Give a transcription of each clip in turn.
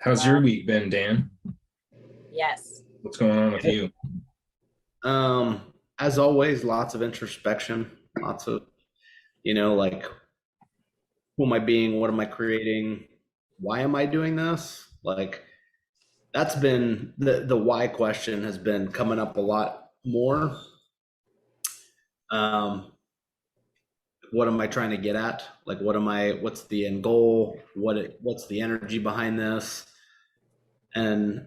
How's your week been, Dan? Yes. What's going on with you? Um, as always, lots of introspection, lots of, like who am I being? What am I creating? Why am I doing this? Like that's been the why question has been coming up a lot more. Um, what am I trying to get at? Like what's the end goal? What's the energy behind this? And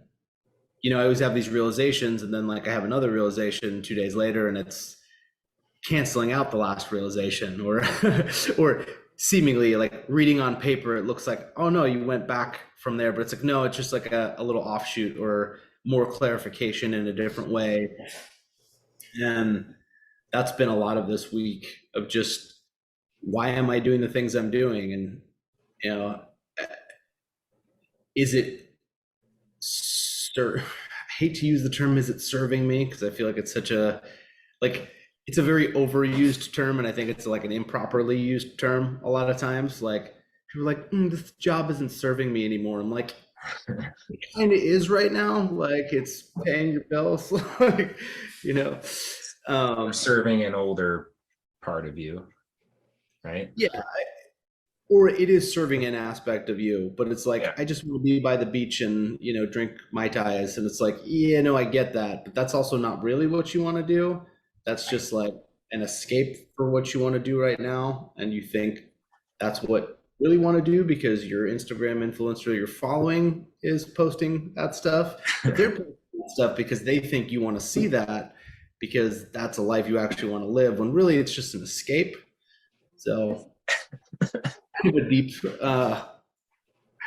I always have these realizations and then like I have another realization 2 days later and it's canceling out the last realization or or seemingly like reading on paper it looks like, oh no, you went back from there, but it's like no, it's just like a little offshoot or more clarification in a different way. And that's been a lot of this week of just why am I doing the things I'm doing? And you know is it I hate to use the term, is it serving me, because I feel like it's such a like it's a very overused term, and I think it's like an improperly used term a lot of times. Like people are like, this job isn't serving me anymore. I'm like, it kind of is right now. Like it's paying your bills, like you know. Serving an older part of you, right? Yeah, or it is serving an aspect of you, but it's like Yeah. I just want to be by the beach and drink mai tais, and it's like, yeah, no, I get that, but that's also not really what you want to do. That's just like an escape for what you want to do right now, and you think that's what you really want to do because your Instagram influencer you're following is posting that stuff, but they're posting that stuff because they think you want to see that because that's a life you actually want to live, when really it's just an escape. So kind of a deep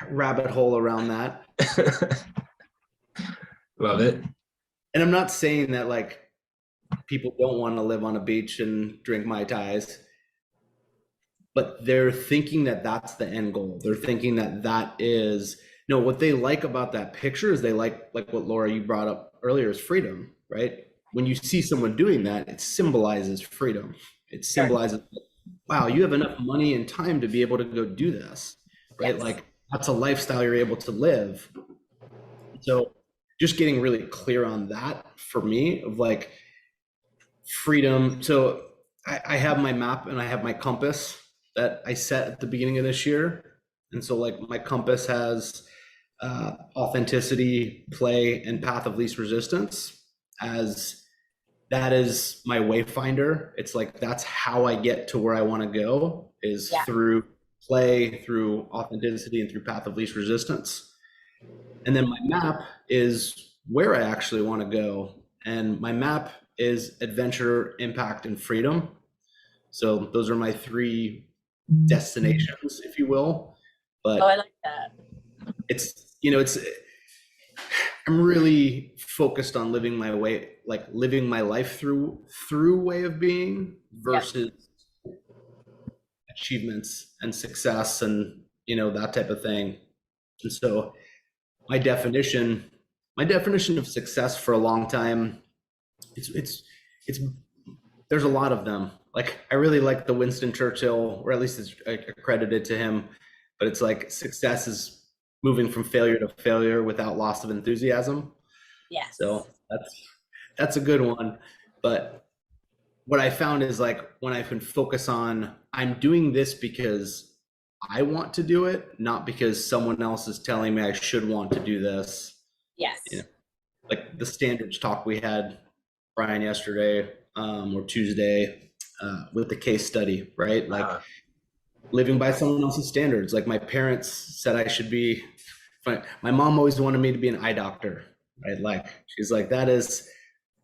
rabbit hole around that. Love it. And I'm not saying that like people don't want to live on a beach and drink mai tais, but they're thinking that that's the end goal. They're thinking that that is no. What they like about that picture is they like what Laura you brought up earlier is freedom, right? When you see someone doing that, it symbolizes freedom. It symbolizes, wow, you have enough money and time to be able to go do this, right? Yes. Like that's a lifestyle you're able to live. So just getting really clear on that for me of like freedom. So I have my map and I have my compass that I set at the beginning of this year. And so like my compass has authenticity, play, and path of least resistance as that is my wayfinder. It's like that's how I get to where I want to go is Yeah. through play, through authenticity, and through path of least resistance. And then my map is where I actually want to go. And my map is adventure, impact, and freedom. So those are my three destinations, if you will. Oh, I But like that. it's I'm really focused on living my way, like living my life through way of being Yep. versus achievements and success and that type of thing. And so my definition my definition of success for a long time, it's there's a lot of them. Like I really like the Winston Churchill, or at least it's accredited to him, but it's like success is moving from failure to failure without loss of enthusiasm. Yes. So that's a good one. But what I found is like when I can focus on I'm doing this because I want to do it, not because someone else is telling me I should want to do this. Yes. Like the standards talk we had, Brian, yesterday or Tuesday with the case study, right? Like living by someone else's standards. Like my parents said I should be. My mom always wanted me to be an eye doctor, right? Like she's like, that is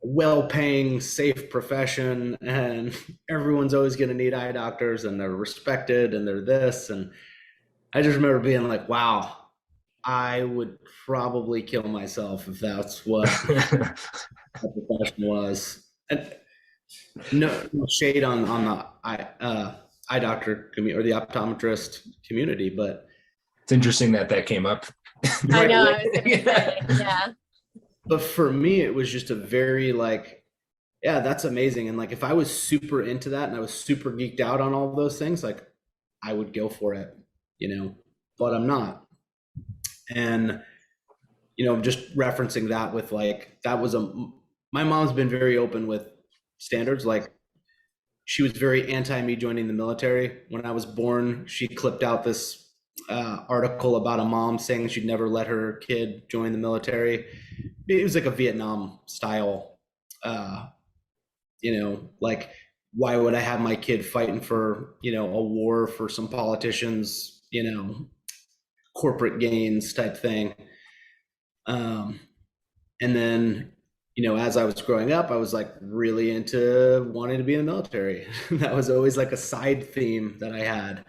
a well-paying, safe profession, and everyone's always going to need eye doctors, and they're respected, and they're this. And I just remember being like, wow, I would probably kill myself if that's what the profession was. And no shade on the eye doctor community or the optometrist community, but It's interesting that came up. I Right know. away. I was gonna say, yeah. but for me it was just a very like, yeah, that's amazing. And like if I was super into that and I was super geeked out on all of those things, like I would go for it, but I'm not. And, just referencing that with like, my mom's been very open with standards. Like, she was very anti me joining the military. When I was born, she clipped out this article about a mom saying she'd never let her kid join the military. It was like a Vietnam style, like, why would I have my kid fighting for, a war for some politicians, corporate gains type thing. And then, as I was growing up, I was like really into wanting to be in the military. That was always like a side theme that I had.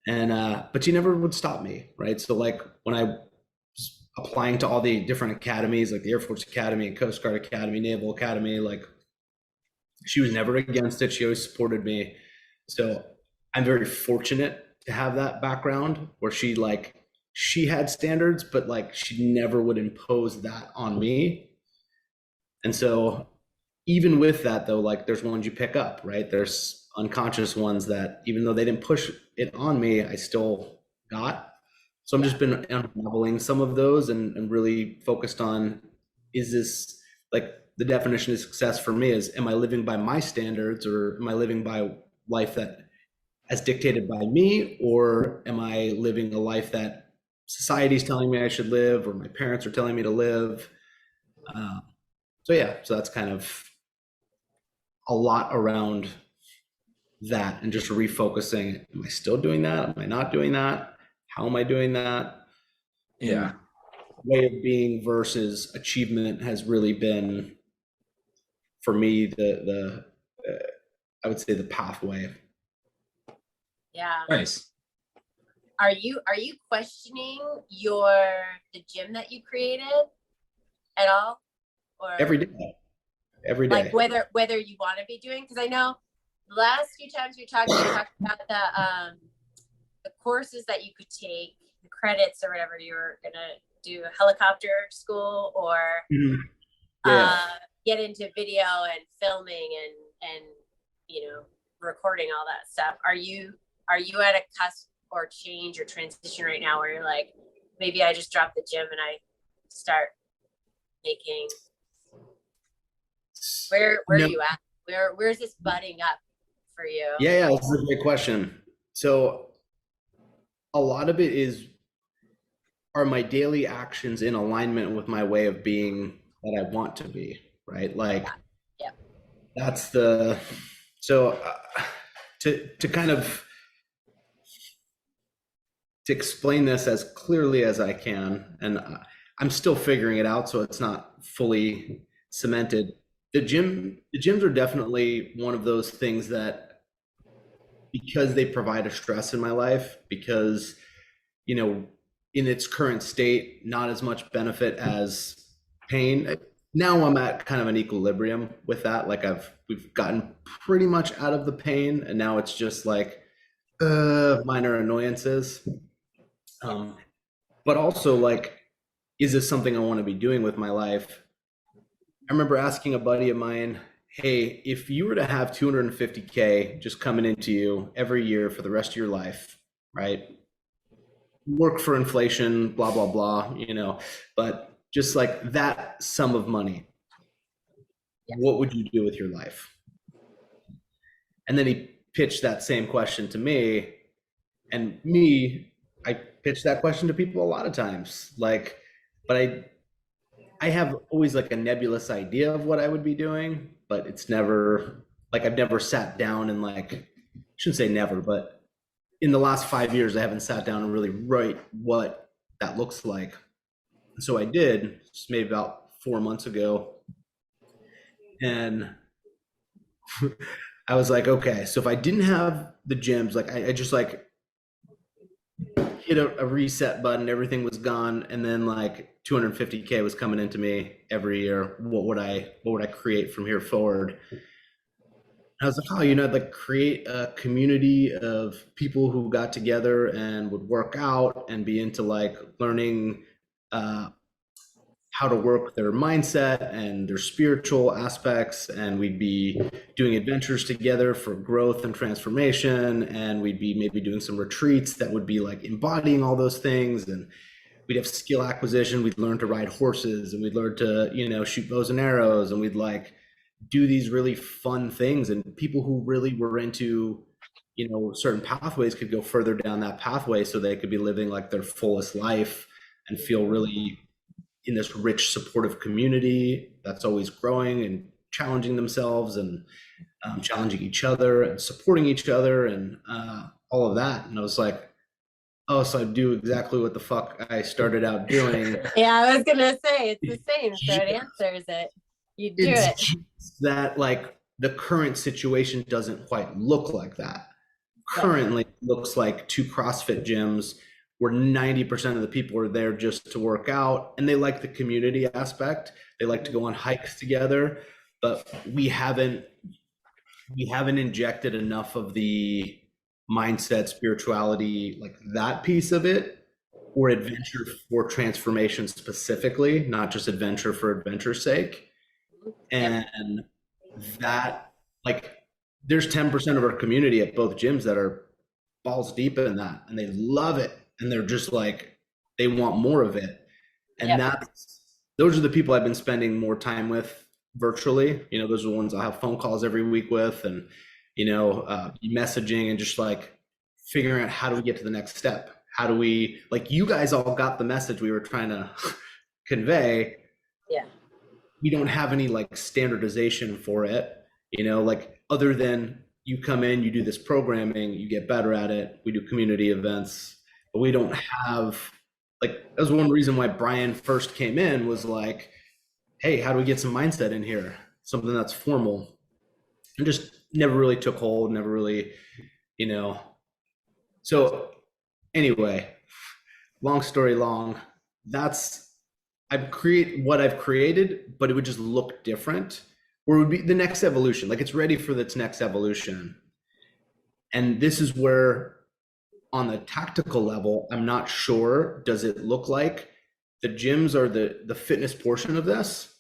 And, but she never would stop me. Right. So like when I was applying to all the different academies, like the Air Force Academy and Coast Guard Academy, Naval Academy, like she was never against it. She always supported me. So I'm very fortunate to have that background where she had standards, but like she never would impose that on me. And so even with that though, like there's ones you pick up, right? There's unconscious ones that even though they didn't push it on me, I still got. So I've just been unraveling some of those and really focused on, is this like the definition of success for me is, am I living by my standards or am I living by life that as dictated by me, or am I living a life that society's telling me I should live or my parents are telling me to live? So that's kind of a lot around that and just refocusing. Am I still doing that? Am I not doing that? How am I doing that? Yeah. Way of being versus achievement has really been, for me, the I would say the pathway. Yeah. Nice. Are you questioning the gym that you created at all? Or Every day. like whether you want to be doing, because I know the last few times you talked about the courses that you could take, the credits or whatever, you were gonna do helicopter school or get into video and filming and recording all that stuff. Are you at a cusp or change or transition right now where you're like, maybe I just drop the gym and I start making, where are you at? Where's this budding up for you? Yeah, that's a great question. So a lot of it are my daily actions in alignment with my way of being that I want to be, right? Like, that's to kind of to explain this as clearly as I can, and I'm still figuring it out, so it's not fully cemented. The gyms are definitely one of those things that, because they provide a stress in my life, because in its current state, not as much benefit as pain. Now I'm at kind of an equilibrium with that. Like we've gotten pretty much out of the pain, and now it's just like minor annoyances. But also, like, is this something I want to be doing with my life? I remember asking a buddy of mine, hey, if you were to have 250K just coming into you every year for the rest of your life, right? Work for inflation, blah, blah, blah, but just like that sum of money, what would you do with your life? And then he pitched that same question to me, and I pitch that question to people a lot of times, like, but I have always like a nebulous idea of what I would be doing, but it's never like, I've never sat down and like, I shouldn't say never, but in the last 5 years, I haven't sat down and really write what that looks like. So I did maybe about 4 months ago. And I was like, okay, so if I didn't have the gyms, like I just like hit a reset button, everything was gone, and then like 250K was coming into me every year. What would I create from here forward? I was like, I'd like create a community of people who got together and would work out and be into like learning how to work their mindset and their spiritual aspects, and we'd be doing adventures together for growth and transformation, and we'd be maybe doing some retreats that would be like embodying all those things. And we'd have skill acquisition. We'd learn to ride horses, and we'd learn to, you know, shoot bows and arrows, and we'd like do these really fun things. And people who really were into, you know, certain pathways could go further down that pathway so they could be living like their fullest life and feel really in this rich, supportive community that's always growing and challenging themselves and challenging each other and supporting each other and all of that. And I was like, oh, so I do exactly what the fuck I started out doing. Yeah, I was gonna say it's the same. So it answers it. You do it. That like the current situation doesn't quite look like that. Currently, it looks like 2 CrossFit gyms where 90% of the people are there just to work out, and they like the community aspect. They like to go on hikes together, but we haven't injected enough of the mindset, spirituality, like that piece of it, or adventure for transformation specifically, not just adventure for adventure's sake. And that, like, there's 10% of our community at both gyms that are balls deep in that, and they love it, and they're just like, they want more of it. And those are the people I've been spending more time with virtually. You know, those are the ones I have phone calls every week with, and, you know, messaging and just like figuring out how do we get to the next step? How do we, like, you guys all got the message we were trying to convey. Yeah. We don't have any like standardization for it, you know, like other than you come in, you do this programming, you get better at it. We do community events, but we don't have, like, that was one reason why Brian first came in, was like, hey, how do we get some mindset in here? Something that's formal. And just never really took hold, never really, you know. So anyway, long story long, that's, I've created what I've created, but it would just look different, or it would be the next evolution. Like, it's ready for its next evolution. And this is where, on the tactical level, I'm not sure, does it look like the gyms are the fitness portion of this?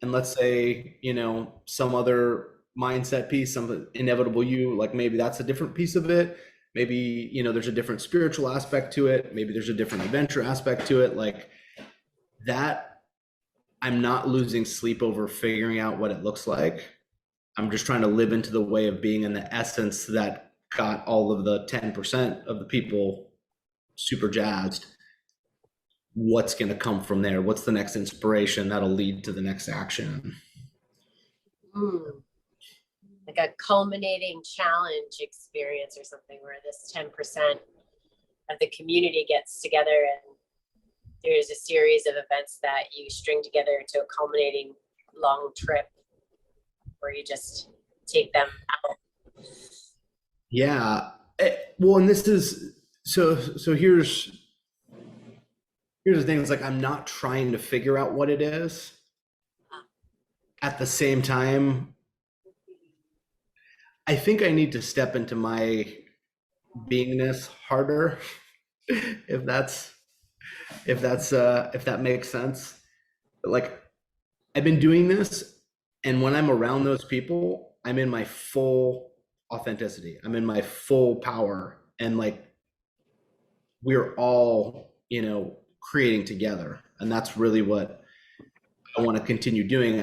And let's say, you know, some other mindset piece, some inevitable you, like maybe that's a different piece of it. Maybe, you know, there's a different spiritual aspect to it. Maybe there's a different adventure aspect to it. Like that, I'm not losing sleep over figuring out what it looks like. I'm just trying to live into the way of being in the essence that got all of the 10% of the people super jazzed. What's going to come from there? What's the next inspiration that'll lead to the next action? Like a culminating challenge experience or something, where this 10% of the community gets together and there's a series of events that you string together into a culminating long trip where you just take them out. Yeah. Well, and this is, so here's the thing. It's like, I'm not trying to figure out what it is. At the same time, I think I need to step into my beingness harder, if that makes sense. But like, I've been doing this, and when I'm around those people, I'm in my full authenticity. I'm in my full power, and like, we're all, you know, creating together, and that's really what I want to continue doing.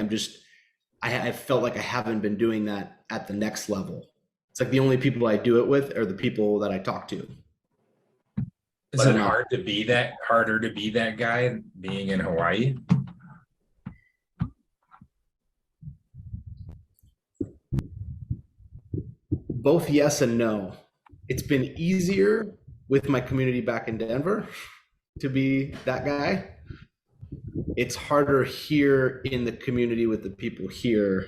I felt like I haven't been doing that at the next level. It's like the only people I do it with are the people that I talk to. Is it harder to be that guy being in Hawaii? Both yes and no. It's been easier with my community back in Denver to be that guy. It's harder here in the community with the people here.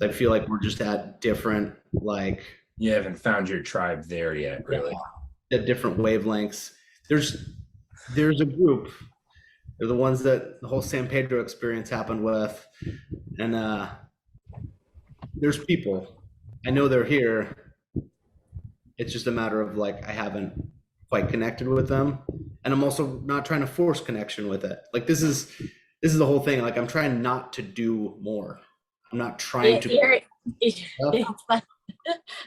I feel like we're just at different, like, you haven't found your tribe there yet, really. At different wavelengths. There's a group. They're the ones that the whole San Pedro experience happened with, and there's people. I know they're here. It's just a matter of like, I haven't quite connected with them, and I'm also not trying to force connection with it. Like, this is the whole thing. Like, I'm trying not to do more. I'm not trying to.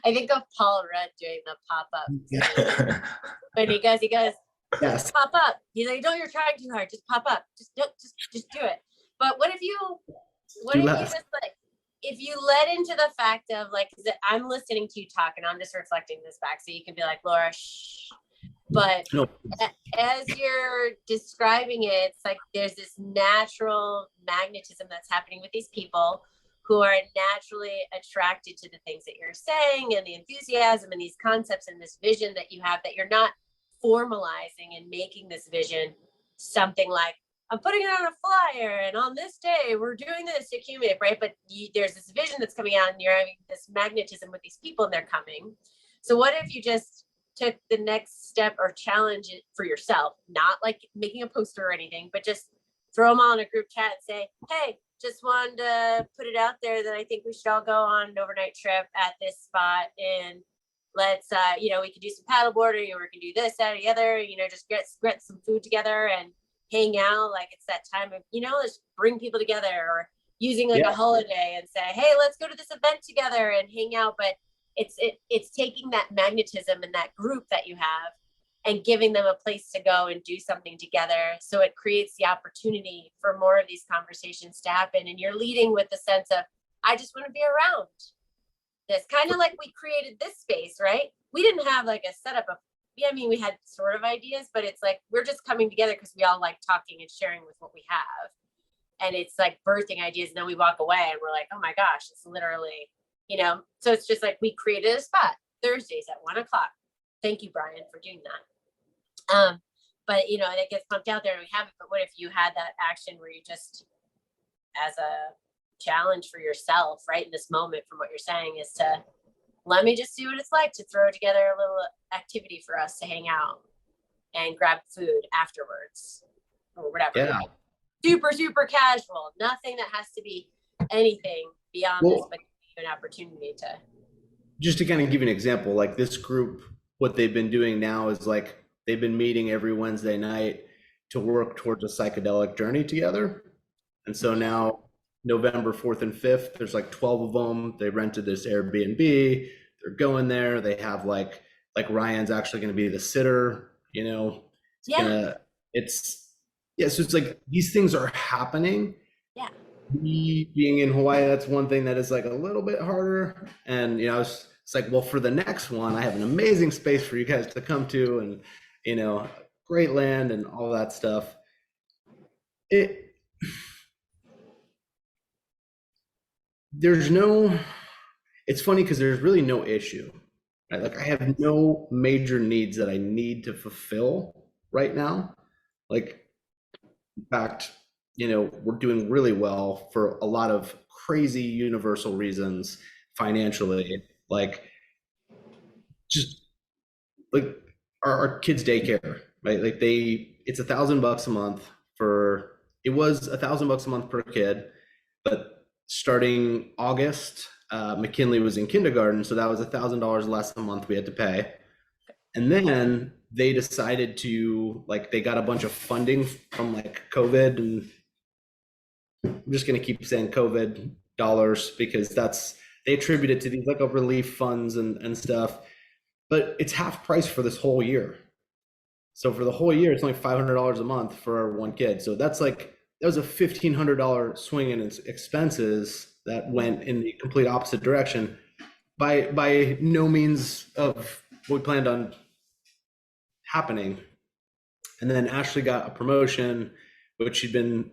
I think of Paul Rudd doing the pop-up. When he goes, Yes. Pop up. He's like, don't, you're trying too hard. Just pop up. Just do it. But what if you just like, if you led into the fact of like, I'm listening to you talk and I'm just reflecting this back. So you can be like, Laura, shh. But as you're describing it, it's like there's this natural magnetism that's happening with these people who are naturally attracted to the things that you're saying and the enthusiasm and these concepts and this vision that you have, that you're not formalizing and making this vision something like, I'm putting it on a flyer and on this day we're doing this to accumulate, right? But there's this vision that's coming out and you're having this magnetism with these people and they're coming. So what if you just took the next step or challenge it for yourself, not like making a poster or anything, but just throw them all in a group chat and say, hey, just wanted to put it out there that I think we should all go on an overnight trip at this spot, and let's we can do some paddle boarding, or we can do this, that, or the other, just get some food together and hang out. Like it's that time of, let's bring people together, or using like a holiday and say, hey, let's go to this event together and hang out. But it's taking that magnetism and that group that you have and giving them a place to go and do something together. So it creates the opportunity for more of these conversations to happen. And you're leading with the sense of, I just want to be around this, kind of like we created this space, right? We didn't have like a setup of, we had sort of ideas, but it's like, we're just coming together because we all like talking and sharing with what we have. And it's like birthing ideas. And then we walk away and we're like, oh my gosh, it's literally, so it's just like, we created a spot Thursdays at 1:00. Thank you, Brian, for doing that. But it gets pumped out there and we have it. But what if you had that action where you just, as a challenge for yourself, right in this moment, from what you're saying, is to let me just see what it's like to throw together a little activity for us to hang out and grab food afterwards or whatever. Yeah. Super, super casual. Nothing that has to be anything beyond this, but an opportunity to. Just to kind of give you an example, like this group, what they've been doing now is like they've been meeting every Wednesday night to work towards a psychedelic journey together. And so now November 4th and 5th, there's like 12 of them. They rented this Airbnb. They're going there. They have like Ryan's actually going to be the sitter, so it's like these things are happening. Yeah. Me being in Hawaii, that's one thing that is like a little bit harder. And it's like, well, for the next one, I have an amazing space for you guys to come to, and great land and all that stuff. It's funny because there's really no issue, right? Like I have no major needs that I need to fulfill right now. Like, in fact, we're doing really well for a lot of crazy universal reasons financially, like just like our kids' daycare, right? Like it's $1,000 a month it was $1,000 a month per kid, but starting August, McKinley was in kindergarten, so that was $1,000 less a month we had to pay. And then they decided to they got a bunch of funding from like COVID, and I'm just going to keep saying COVID dollars because they attribute it to these like relief funds and stuff, but it's half price for this whole year. So for the whole year, it's only $500 a month for one kid. So that was a $1,500 swing in its expenses that went in the complete opposite direction. By no means of what we planned on happening. And then Ashley got a promotion, which she'd been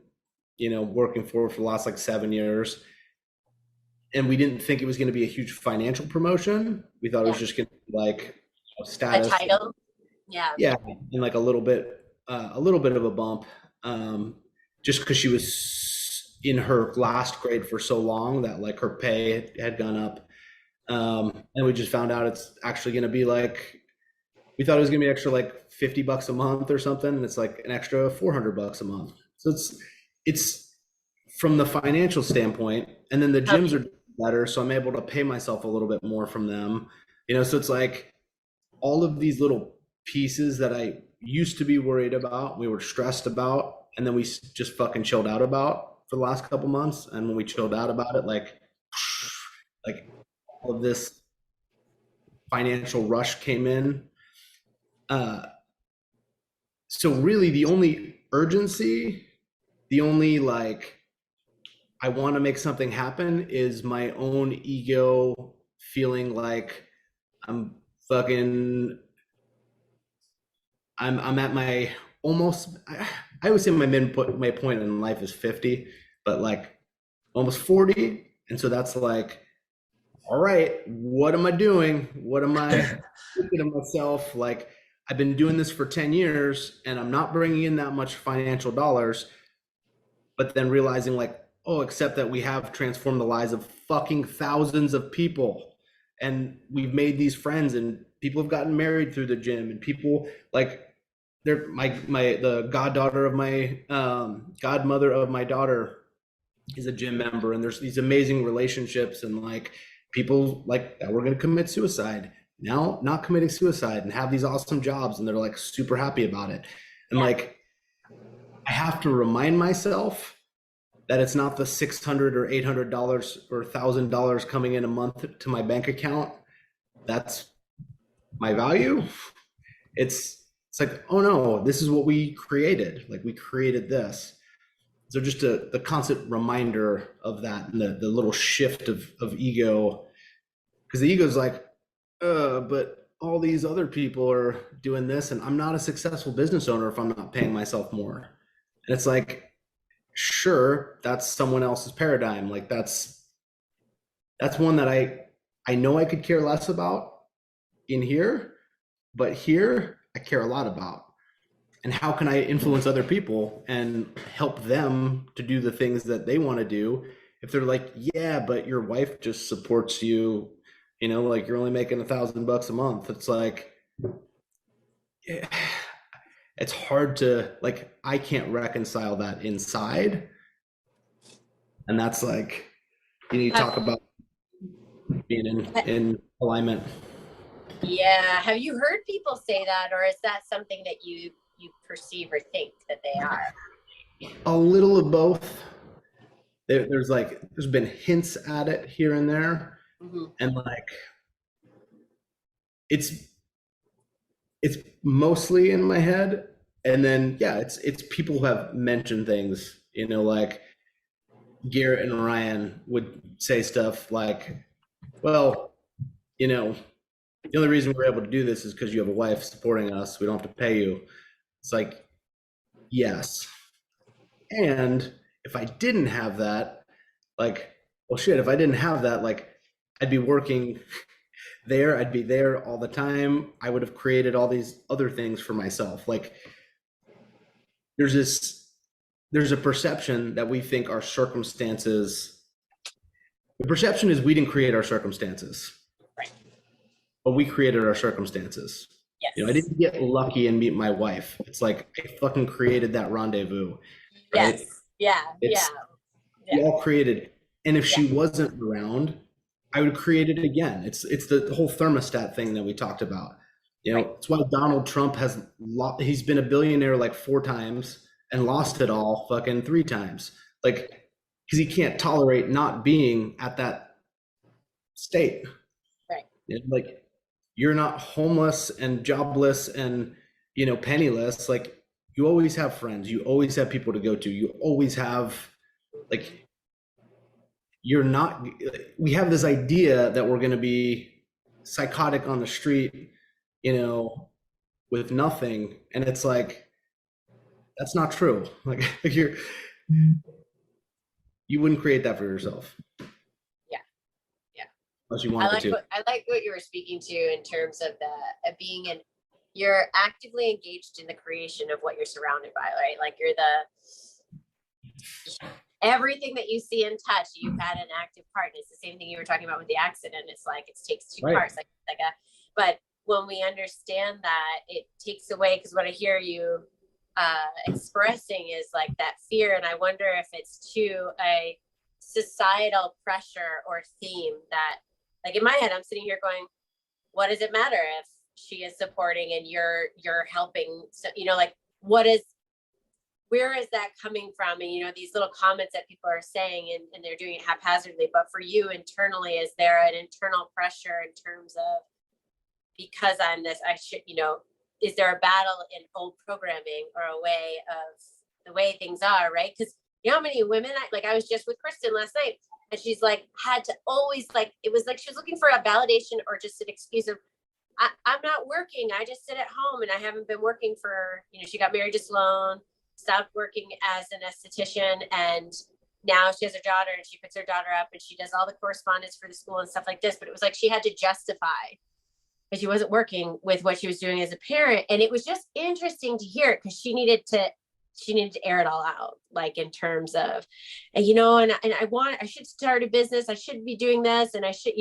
working for the last 7 years. And we didn't think it was going to be a huge financial promotion. We thought it was just going to be status. A title. Yeah. And a little bit of a bump. Just because she was in her last grade for so long that her pay had gone up. And we just found out it's actually going to be we thought it was going to be extra $50 a month or something. And it's an extra $400 a month. So it's from the financial standpoint, and then the gyms are better. So I'm able to pay myself a little bit more from them, so it's all of these little pieces that I used to be worried about, we were stressed about, and then we just fucking chilled out about for the last couple months. And when we chilled out about it, all of this financial rush came in. So really the only urgency, the only like I want to make something happen is my own ego feeling like I'm fucking I'm at my almost I would say my point in life is 50, but like almost 40. And so that's like, all right, what am I doing? What am I thinking of myself? Like I've been doing this for 10 years and I'm not bringing in that much financial dollars, but then realizing like, oh, except that we have transformed the lives of fucking thousands of people. And we've made these friends and people have gotten married through the gym and people like they're the goddaughter of my godmother of my daughter is a gym member, and there's these amazing relationships and like people like that were going to commit suicide now not committing suicide and have these awesome jobs and they're like super happy about it. And like I have to remind myself that it's not the $600 or $800 or $1,000 coming in a month to my bank account that's my value. It's like, oh no, this is what we created. Like we created this. So just the constant reminder of that and the little shift of ego, because the ego is like, but all these other people are doing this and I'm not a successful business owner if I'm not paying myself more. And it's like, sure, that's someone else's paradigm. Like that's one that I know I could care less about in here, but here I care a lot about. And how can I influence other people and help them to do the things that they want to do? If they're like, yeah, but your wife just supports you, you know, like you're only making $1,000 a month. It's like, yeah, it's hard to like, I can't reconcile that inside. And that's like, you need to talk about being in alignment. Yeah. Have you heard people say that, or is that something that you perceive or think that they are? A little of both. There's been hints at it here and there, and like it's mostly in my head, and then yeah, it's people who have mentioned things, you know, like Garrett and Ryan would say stuff like, well, you know, the only reason we're able to do this is because you have a wife supporting us. We don't have to pay you. It's like, yes. And if I didn't have that, like, well, shit, if I didn't have that, like, I'd be working there. I'd be there all the time. I would have created all these other things for myself. Like, there's a perception that we think our circumstances, the perception is we didn't create our circumstances, right? But we created our circumstances. Yes. You know, I didn't get lucky and meet my wife. It's like I fucking created that rendezvous. Right? Yes. Yeah. Yeah. We all created. And if she wasn't around, I would create it again. It's the whole thermostat thing that we talked about. You know, it's why Donald Trump he's been a billionaire like 4 times and lost it all fucking 3 times. Like, because he can't tolerate not being at that state. Right. You know, like, you're not homeless and jobless and, you know, penniless. Like, you always have friends. You always have people to go to. You always have, like, you're not, we have this idea that we're going to be psychotic on the street, you know, with nothing. And it's like, that's not true. Like, you wouldn't create that for yourself. Yeah. Yeah. Unless you wanted to. I like what you were speaking to in terms of being you're actively engaged in the creation of what you're surrounded by, right? Like you're everything that you see and touch, you've had an active part. And it's the same thing you were talking about with the accident. It's like it takes 2 parts, but when we understand that, it takes away, because what I hear you expressing is like that fear. And I wonder if it's to a societal pressure or theme that, like in my head, I'm sitting here going, what does it matter if she is supporting and you're helping? So, you know, like where is that coming from? And, you know, these little comments that people are saying and they're doing it haphazardly, but for you internally, is there an internal pressure in terms of, because I'm this, I should, you know, is there a battle in old programming or a way of the way things are, right? Because you know how many women, I was just with Kristen last night, and she's like, had to always, like, it was like she was looking for a validation or just an excuse of, I'm not working. I just sit at home and I haven't been working for, she got married to Sloan, stopped working as an esthetician, and now she has her daughter and she picks her daughter up and she does all the correspondence for the school and stuff like this. But it was like she had to justify that she wasn't working with what she was doing as a parent. And it was just interesting to hear it because she needed to air it all out, like in terms of, and I should start a business. I should be doing this. And I should,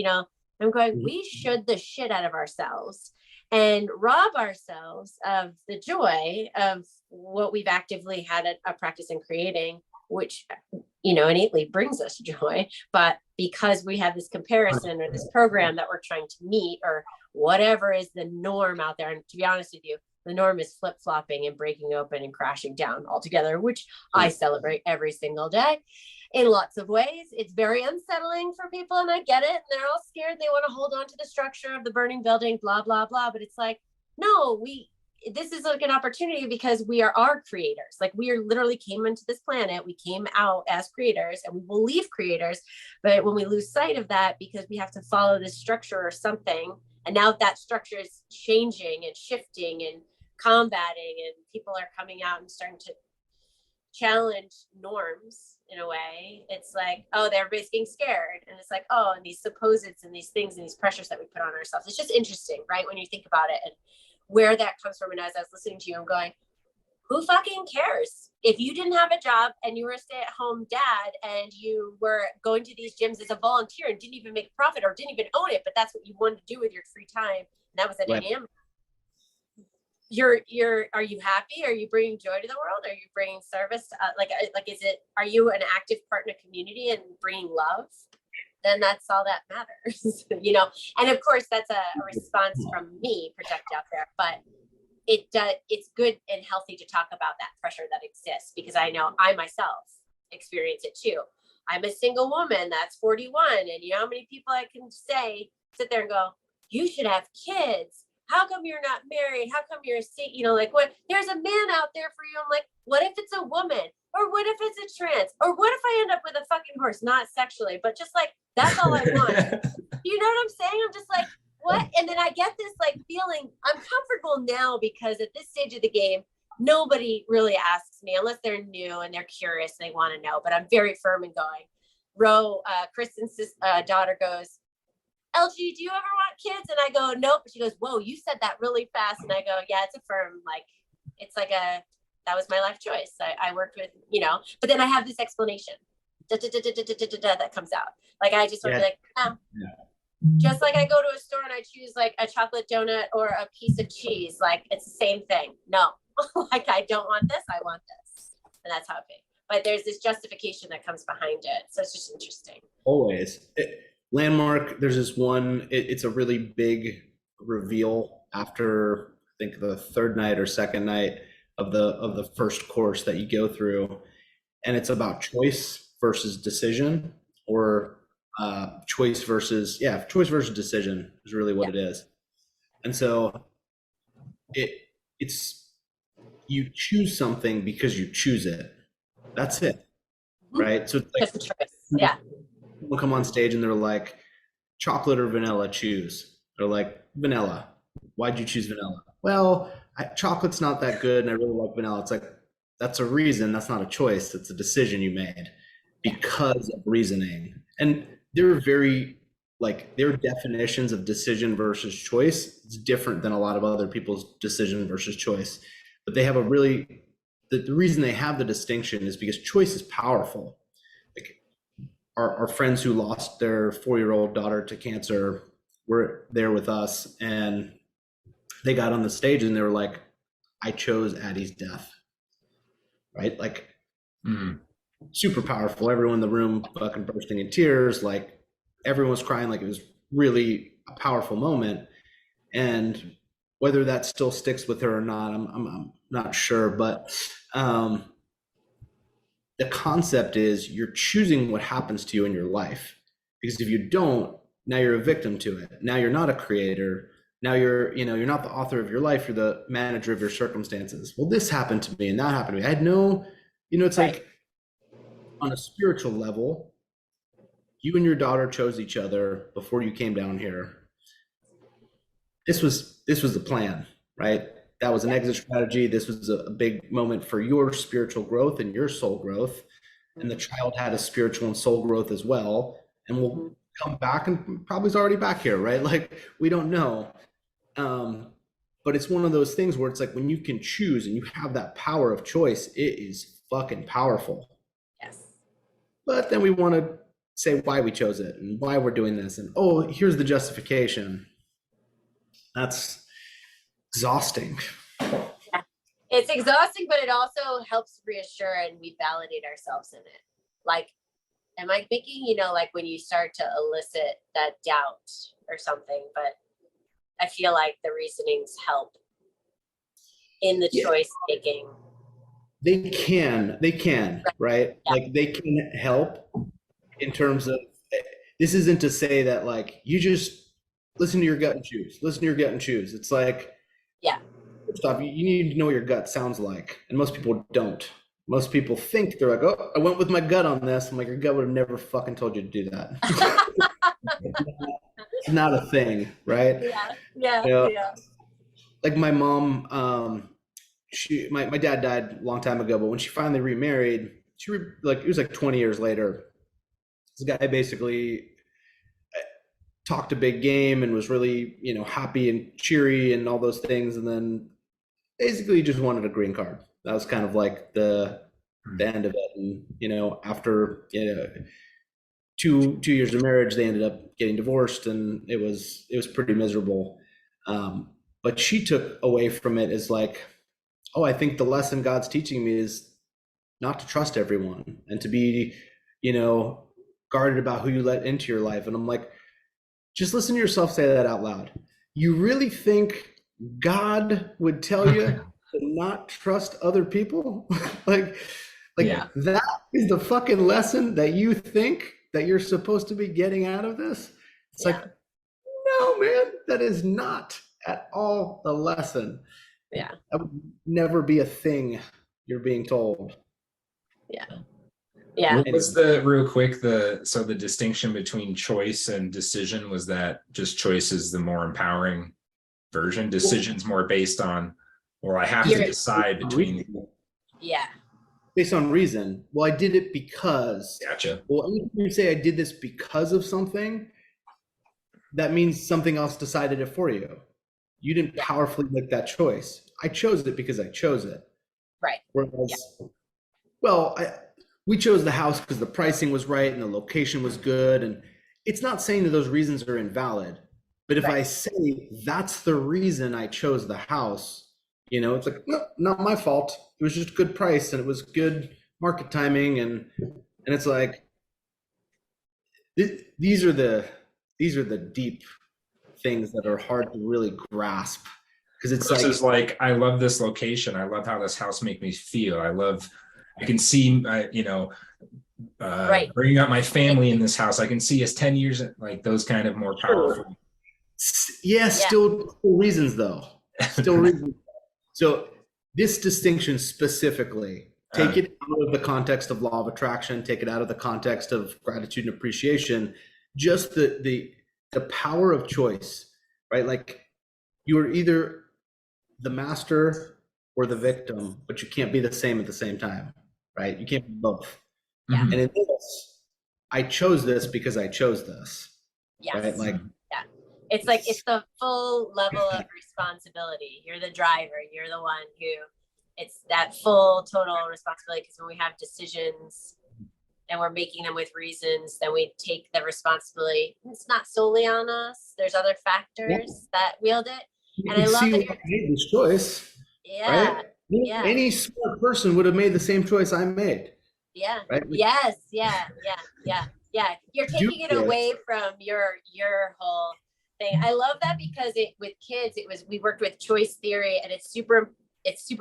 I'm going, we should the shit out of ourselves and rob ourselves of the joy of what we've actively had a practice in creating, which, innately brings us joy. But because we have this comparison or this program that we're trying to meet or whatever is the norm out there. And to be honest with you, the norm is flip-flopping and breaking open and crashing down altogether, which I celebrate every single day in lots of ways. It's very unsettling for people, and I get it. And they're all scared. They want to hold on to the structure of the burning building, blah, blah, blah. But it's like, no, this is like an opportunity because we are our creators. Like, we are literally came into this planet. We came out as creators and we will leave creators. But when we lose sight of that, because we have to follow this structure or something, and now that structure is changing and shifting and combating, and people are coming out and starting to challenge norms in a way, it's like, oh, everybody's getting scared. And it's like, oh, and these supposeds and these things and these pressures that we put on ourselves. It's just interesting, right? When you think about it and where that comes from. And as I was listening to you, I'm going, who fucking cares? If you didn't have a job and you were a stay-at-home dad and you were going to these gyms as a volunteer and didn't even make a profit or didn't even own it, but that's what you wanted to do with your free time, and that was the dynamic. Are you happy? Are you bringing joy to the world? Are you bringing service to, are you an active part in a community and bringing love? Then that's all that matters, and of course that's a response from me projected out there, but it's good and healthy to talk about that pressure that exists, because I know I myself experience it too. I'm a single woman that's 41, and how many people I can sit there and go, you should have kids. How come you're not married? How come you're what? There's a man out there for you. I'm like, what if it's a woman? Or what if it's a trans? Or what if I end up with a fucking horse? Not sexually, but just like, that's all I want. You know what I'm saying? I'm just like, what? And then I get this like feeling, I'm comfortable now because at this stage of the game, nobody really asks me unless they're new and they're curious and they want to know, but I'm very firm in going. Kristen's daughter goes, LG, do you ever want kids? And I go, nope. She goes, whoa, you said that really fast. And I go, yeah, it's a firm, it's like that was my life choice. I worked with, but then I have this explanation that comes out. Like, I just want to be like, oh. Yeah. Just like I go to a store and I choose like a chocolate donut or a piece of cheese, like it's the same thing. No, like I don't want this, I want this. And that's how it be. But there's this justification that comes behind it. So it's just interesting. Always. Landmark, there's this one, it's a really big reveal after, I think, the third night or second night of the first course that you go through. And it's about choice versus decision, or choice versus decision is really what it is. And so it's you choose something because you choose it. That's it. Right? So it's like, people come on stage and they're like, chocolate or vanilla, choose. They're like, vanilla. Why'd you choose vanilla? Well, chocolate's not that good and I really like vanilla. It's like, that's a reason. That's not a choice. It's a decision you made because of reasoning. And they're their definitions of decision versus choice is different than a lot of other people's decision versus choice. But they have the reason they have the distinction is because choice is powerful. Like our friends who lost their 4-year-old daughter to cancer were there with us, and they got on the stage and they were like, I chose Addie's death. Right? Like, super powerful. Everyone in the room fucking bursting in tears. Like, everyone was crying. Like, it was really a powerful moment. And whether that still sticks with her or not, I'm not sure. But the concept is you're choosing what happens to you in your life. Because if you don't, now you're a victim to it. Now you're not a creator. Now you're not the author of your life, you're the manager of your circumstances. Well, this happened to me and that happened to me. I had no, it's Right. like on a spiritual level, you and your daughter chose each other before you came down here. This was the plan, right? That was an exit strategy. This was a big moment for your spiritual growth and your soul growth. And the child had a spiritual and soul growth as well. And we'll come back and probably is already back here, right? Like, we don't know. But it's one of those things where it's like when you can choose and you have that power of choice, it is fucking powerful. Yes. But then we want to say why we chose it and why we're doing this. And, oh, here's the justification. That's exhausting. Yeah. It's exhausting, but it also helps reassure and we validate ourselves in it. Like, am I thinking, like when you start to elicit that doubt or something, but I feel like the reasonings help in the choice making. They can, right? Yeah. Like they can help in terms of, this isn't to say that like, you just listen to your gut and choose, It's like, yeah. First off, you need to know what your gut sounds like. And most people don't. Most people think they're like, oh, I went with my gut on this. I'm like, your gut would have never fucking told you to do that. It's not a thing, right? Yeah. Like my mom, my dad died a long time ago, but when she finally remarried, it was like 20 years later. This guy basically talked a big game and was really, happy and cheery and all those things. And then basically just wanted a green card. That was kind of like the end of it. And, after, 2 years of marriage, they ended up getting divorced and it was pretty miserable. But she took away from it as like, oh, I think the lesson God's teaching me is not to trust everyone and to be, guarded about who you let into your life. And I'm like, just listen to yourself say that out loud. You really think God would tell you to not trust other people? like that is the fucking lesson that you think that you're supposed to be getting out of this? It's like, no, man, that is not at all the lesson. Yeah. That would never be a thing you're being told. Yeah. What was the distinction between choice and decision? Was that just choice is the more empowering version? Decision's more based on, or I have to decide between. Yeah. Based on reason. Well, I did it because. Gotcha. Well, if you say I did this because of something, that means something else decided it for you. You didn't powerfully make that choice. I chose it because I chose it. Right. Whereas, we chose the house because the pricing was right and the location was good. And it's not saying that those reasons are invalid. But if I say that's the reason I chose the house, it's like, no, not my fault. It was just good price and it was good market timing. And it's like, these are the deep things that are hard to really grasp. Because it's like, I love this location. I love how this house makes me feel. I can see, bringing up my family in this house. I can see us 10 years, like those kind of more powerful. Yeah, still reasons though. Still reasons. So this distinction specifically, take it out of the context of law of attraction, take it out of the context of gratitude and appreciation, just the power of choice, right? Like you are either the master or the victim, but you can't be the same at the same time, right? You can't be both. Yeah. And in this, I chose this because I chose this. Yes. Right? Like, it's like, it's the full level of responsibility. You're the driver. You're the one who, it's that full total responsibility. Because when we have decisions and we're making them with reasons, then we take the responsibility. It's not solely on us. There's other factors that wield it. And I love that you made this choice. Yeah. Right? Any smart person would have made the same choice I made. Yeah. Right? Yes. Yeah. You're taking it away from your whole thing. I love that because with kids, we worked with choice theory, and it's super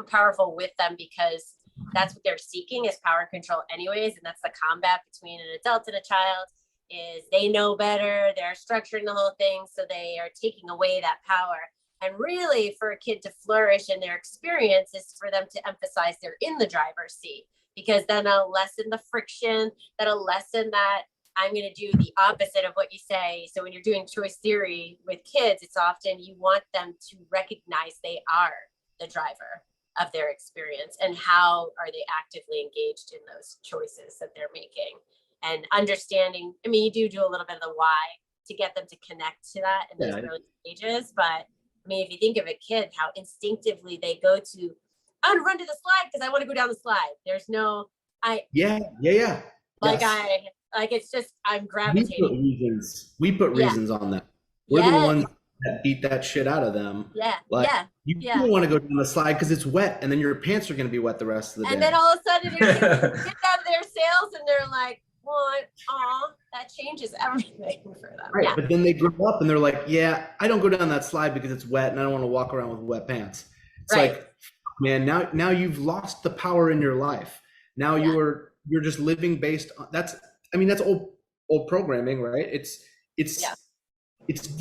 powerful with them because that's what they're seeking is power control anyways. And that's the combat between an adult and a child is they know better. They're structuring the whole thing. So they are taking away that power. And really, for a kid to flourish in their experience is for them to emphasize they're in the driver's seat, because then it'll lessen the friction, that'll lessen that I'm going to do the opposite of what you say. So when you're doing choice theory with kids, it's often you want them to recognize they are the driver of their experience, and how are they actively engaged in those choices that they're making, and understanding. I mean, you do a little bit of the why to get them to connect to that in those early stages. But I mean, if you think of a kid, how instinctively they go to, I'm gonna run to the slide because I want to go down the slide. There's no, like, yes. it's just, I'm gravitating. We put reasons on that. We're the ones that beat that shit out of them. You don't want to go down the slide because it's wet, and then your pants are going to be wet the rest of the day. And then all of a sudden, your kids get out of their sails, and they're like, "What? Aw, that changes everything for them." Right, but then they grow up and they're like, "Yeah, I don't go down that slide because it's wet, and I don't want to walk around with wet pants." It's like, man, now you've lost the power in your life. Now you're just living based on that's old programming, right? It's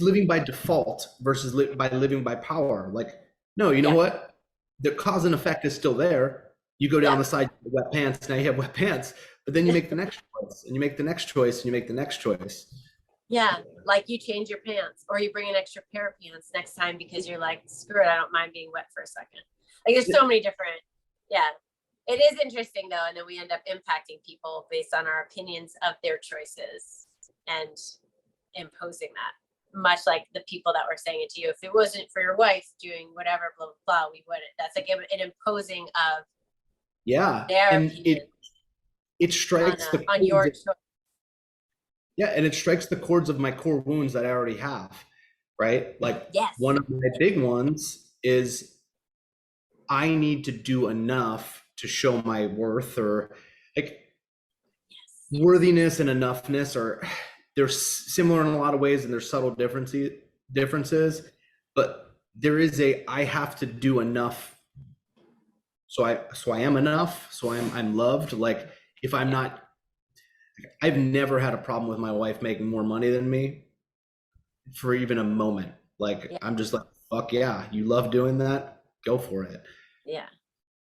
living by default versus by living by power. Like, no, you know what? The cause and effect is still there. You go down the side with wet pants, now you have wet pants, but then you make the next choice, and you make the next choice, and you make the next choice. Yeah, like you change your pants, or you bring an extra pair of pants next time because you're like, screw it, I don't mind being wet for a second. Like, there's so many different, it is interesting though, and then we end up impacting people based on our opinions of their choices and imposing that. Much like the people that were saying it to you, if it wasn't for your wife doing whatever, blah, blah, blah, we wouldn't. That's like an imposing of their and opinion it strikes on your choice. And it strikes the chords of my core wounds that I already have, right? Like, one of my big ones is I need to do enough to show my worth, or like worthiness and enoughness are, they're similar in a lot of ways, and there's subtle differences, but there is I have to do enough. So I am enough. So I'm loved. Like, if I'm not, I've never had a problem with my wife making more money than me for even a moment. Like, I'm just like, fuck yeah, you love doing that, go for it. Yeah.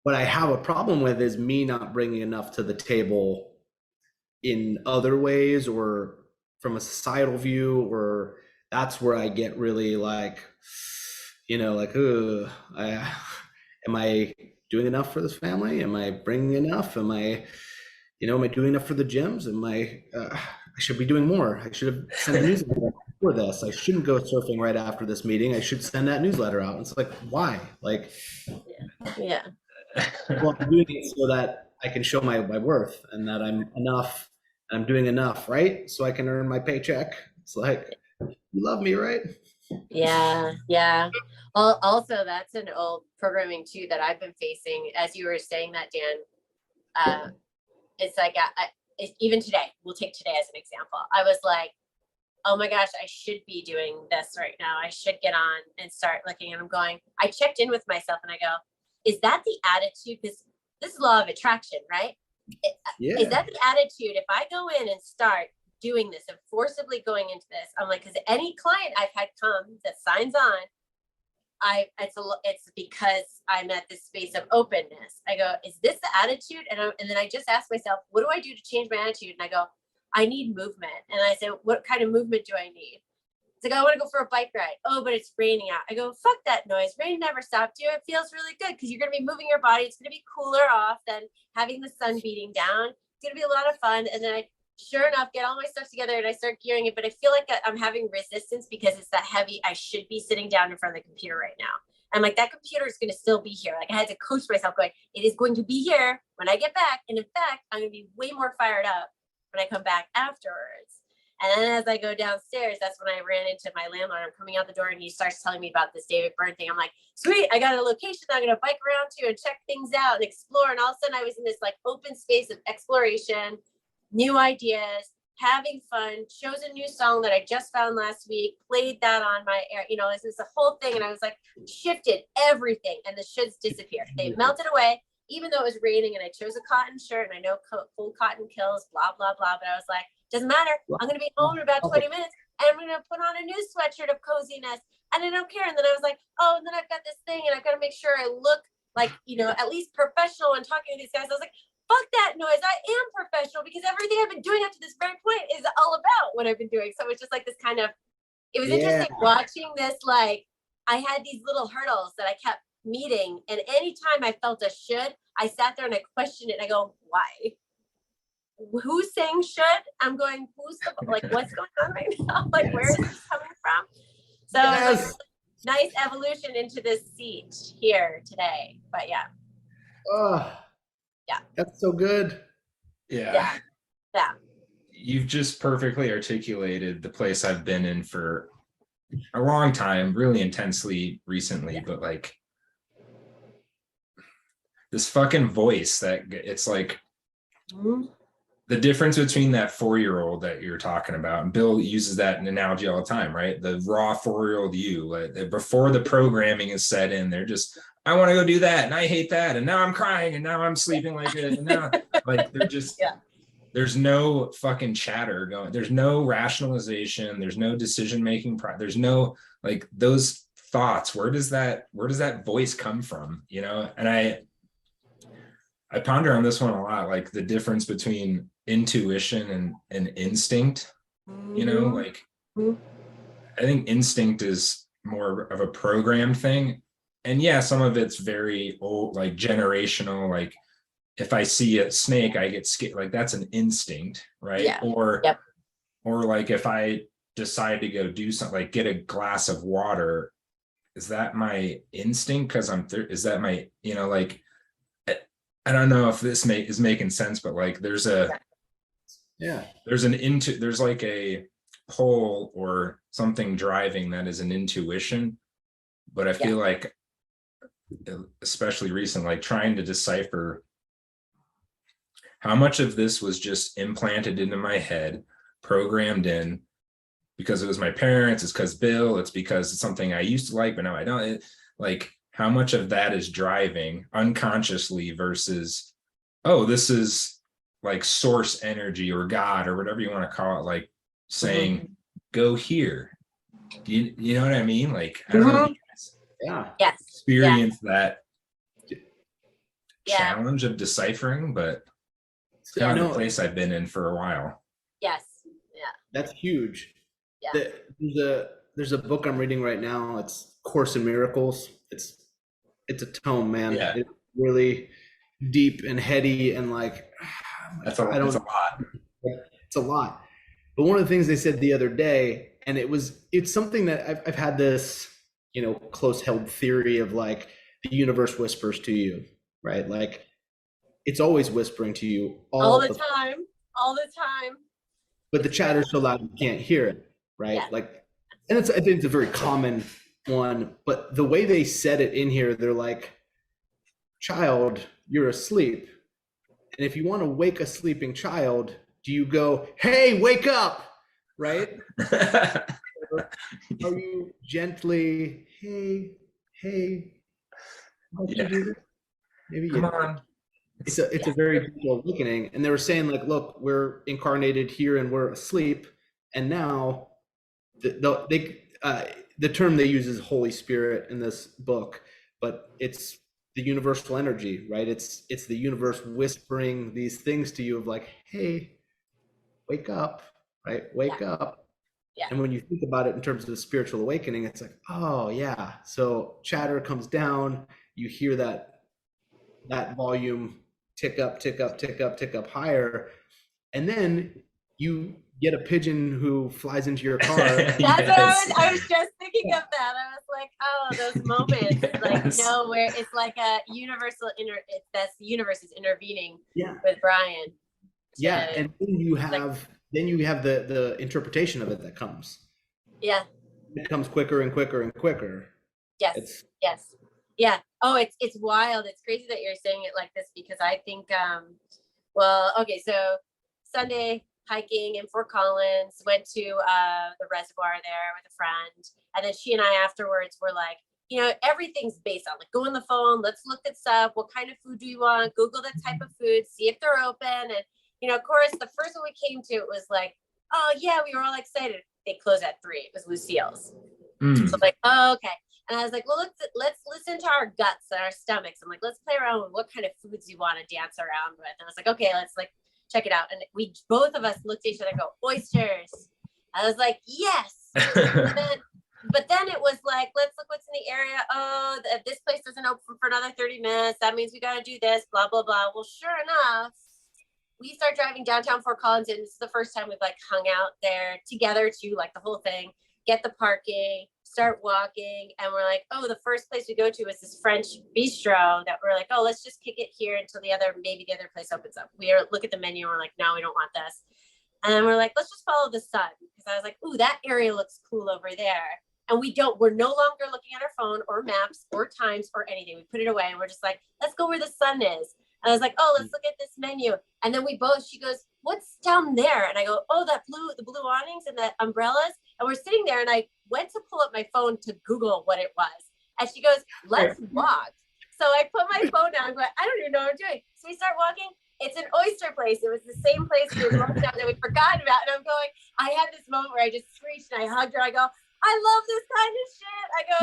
What I have a problem with is me not bringing enough to the table in other ways, or from a societal view, or that's where I get really like, like, am I doing enough for this family? Am I bringing enough? Am I doing enough for the gyms? I should be doing more. I should have sent a newsletter for this. I shouldn't go surfing right after this meeting. I should send that newsletter out. And it's like, why? Like, well, I'm doing it so that I can show my worth, and that I'm enough. I'm doing enough, right? So I can earn my paycheck. It's like, you love me, right? Yeah. Also, that's an old programming too that I've been facing. As you were saying that, Dan, it's like, even today, we'll take today as an example. I was like, oh my gosh, I should be doing this right now. I should get on and start looking. And I checked in with myself and I go, is that the attitude? Because this is law of attraction, right? Is that the attitude? If I go in and start doing this and forcibly going into this, I'm like, because any client I've had come that signs on, it's because I'm at this space of openness. I go, is this the attitude? And then I just ask myself, what do I do to change my attitude? And I go, I need movement. And I said, what kind of movement do I need? It's like, I want to go for a bike ride. Oh, but it's raining out. I go, fuck that noise. Rain never stopped you. It feels really good because you're going to be moving your body. It's going to be cooler off than having the sun beating down. It's going to be a lot of fun. And then I, sure enough, get all my stuff together and I start gearing it. But I feel like I'm having resistance because it's that heavy. I should be sitting down in front of the computer right now. I'm like, that computer is going to still be here. Like, I had to coach myself going, it is going to be here when I get back. And in fact, I'm going to be way more fired up when I come back afterwards. And then as I go downstairs, that's when I ran into my landlord. I'm coming out the door and he starts telling me about this David Byrne thing. I'm like, sweet, I got a location that I'm going to bike around to and check things out and explore. And all of a sudden I was in this like open space of exploration, new ideas, having fun, chose a new song that I just found last week, played that on my air, this is the whole thing. And I was like, shifted everything. And the shoulds disappeared. They melted away, even though it was raining, and I chose a cotton shirt, and I know full cotton kills, blah, blah, blah. But I was like, doesn't matter. I'm going to be home in about 20 minutes. and I'm gonna put on a new sweatshirt of coziness, and I don't care. And then I was like, oh, and then I've got this thing, and I've got to make sure I look like, you know, at least professional when talking to these guys. I was like, fuck that noise. I am professional because everything I've been doing up to this very point is all about what I've been doing. So it's just like this kind of, it was interesting watching this. Like, I had these little hurdles that I kept meeting, and anytime I felt a should, I sat there and I questioned it. And I go, why? Who's saying should? I'm going, who's the, like, what's going on right now? Like, where is this coming from? So like, nice evolution into this seat here today. But yeah. Oh, yeah, that's so good. Yeah. Yeah. You've just perfectly articulated the place I've been in for a long time, really intensely recently, but like this fucking voice that it's like the difference between that 4-year-old that you're talking about, and Bill uses that an analogy all the time, right? The raw 4-year-old you, like, before the programming is set in, they're just, I want to go do that, and I hate that, and now I'm crying, and now I'm sleeping like it, and now like they're just there's no fucking chatter going, there's no rationalization, there's no decision making, there's no like those thoughts. Where does that voice come from, you know? And I ponder on this one a lot, like the difference between intuition and instinct, you know, like I think instinct is more of a programmed thing. And yeah, some of it's very old, like generational, like if I see a snake, I get scared, like that's an instinct, right? Yeah. Or like if I decide to go do something, like get a glass of water, is that my instinct? Because is that my, you know, like, I don't know if this is making sense, but like there's like a pull or something driving that is an intuition. But I feel like, especially recent, like trying to decipher how much of this was just implanted into my head, programmed in because it was my parents, it's because Bill, it's because it's something I used to like, but now I don't. Like, how much of that is driving unconsciously versus, oh, this is like source energy or God or whatever you want to call it, like saying, go here. You know what I mean? Like, I don't know if you guys experience that challenge of deciphering, but it's kind of the place I've been in for a while. Yes. Yeah. That's huge. Yeah. There's a book I'm reading right now. It's Course in Miracles. It's a tome, man. Yeah. It's really deep and heady and like that's a lot. It's a lot. But one of the things they said the other day, and it's something that I've had this, you know, close held theory of like the universe whispers to you, right? Like it's always whispering to you all the time. But the chatter's so loud you can't hear it, right? Yeah. Like, and I think it's a very common one, but the way they said it in here, they're like, child, you're asleep. And if you want to wake a sleeping child, do you go, hey, wake up, right? Or are you gently, hey, how can you do this? Maybe come on. It's a very gentle awakening. And they were saying like, look, we're incarnated here and we're asleep. And now the term they use is Holy Spirit in this book, but it's the universal energy, right? It's the universe whispering these things to you of like, hey, wake up, right? Wake up. Yeah. And when you think about it in terms of the spiritual awakening, it's like, oh yeah. So chatter comes down, you hear that volume tick up higher, and then you get a pigeon who flies into your car. That's what I was just thinking of that. I was like, oh, those moments, like, no, where it's like a universal that's the universe is intervening with Brian. Yeah, and then you have the interpretation of it that comes. Yeah. It comes quicker and quicker and quicker. Yes. Yeah. Oh, it's wild. It's crazy that you're saying it like this because I think, so Sunday hiking in Fort Collins, went to the reservoir there with a friend. And then she and I afterwards were like, you know, everything's based on like, go on the phone, let's look this up. What kind of food do you want? Google the type of food, see if they're open. And, you know, of course, the first one we came to, it was like, oh yeah, we were all excited. they close at 3. It was Lucille's. Mm. So I'm like, oh, okay. And I was like, well, let's listen to our guts and our stomachs. I'm like, let's play around with what kind of foods you want to dance around with. And I was like, okay, let's like check it out. And we both of us looked at each other and go, oysters. I was like, yes. But then it was like, let's look what's in the area. Oh, this place doesn't open for another 30 minutes. That means we got to do this, blah, blah, blah. Well, sure enough, we start driving downtown Fort Collins, and this is the first time we've like hung out there together too, like the whole thing, get the parking, start walking. And we're like, oh, the first place we go to is this French bistro that we're like, oh, let's just kick it here until maybe the other place opens up. We look at the menu and we're like, no, we don't want this. And then we're like, let's just follow the sun. Because I was like, ooh, that area looks cool over there. And we're no longer looking at our phone or maps or times or anything. We put it away and we're just like, let's go where the sun is. And I was like, oh, let's look at this menu. And then she goes, what's down there? And I go, oh, the blue awnings and the umbrellas. And we're sitting there and I went to pull up my phone to Google what it was. And she goes, let's walk. So I put my phone down and go, I don't even know what I'm doing. So we start walking. It's an oyster place. It was the same place we were walking down that we forgot about. And I'm going, I had this moment where I just screeched and I hugged her. I go, I love this kind of shit. I go,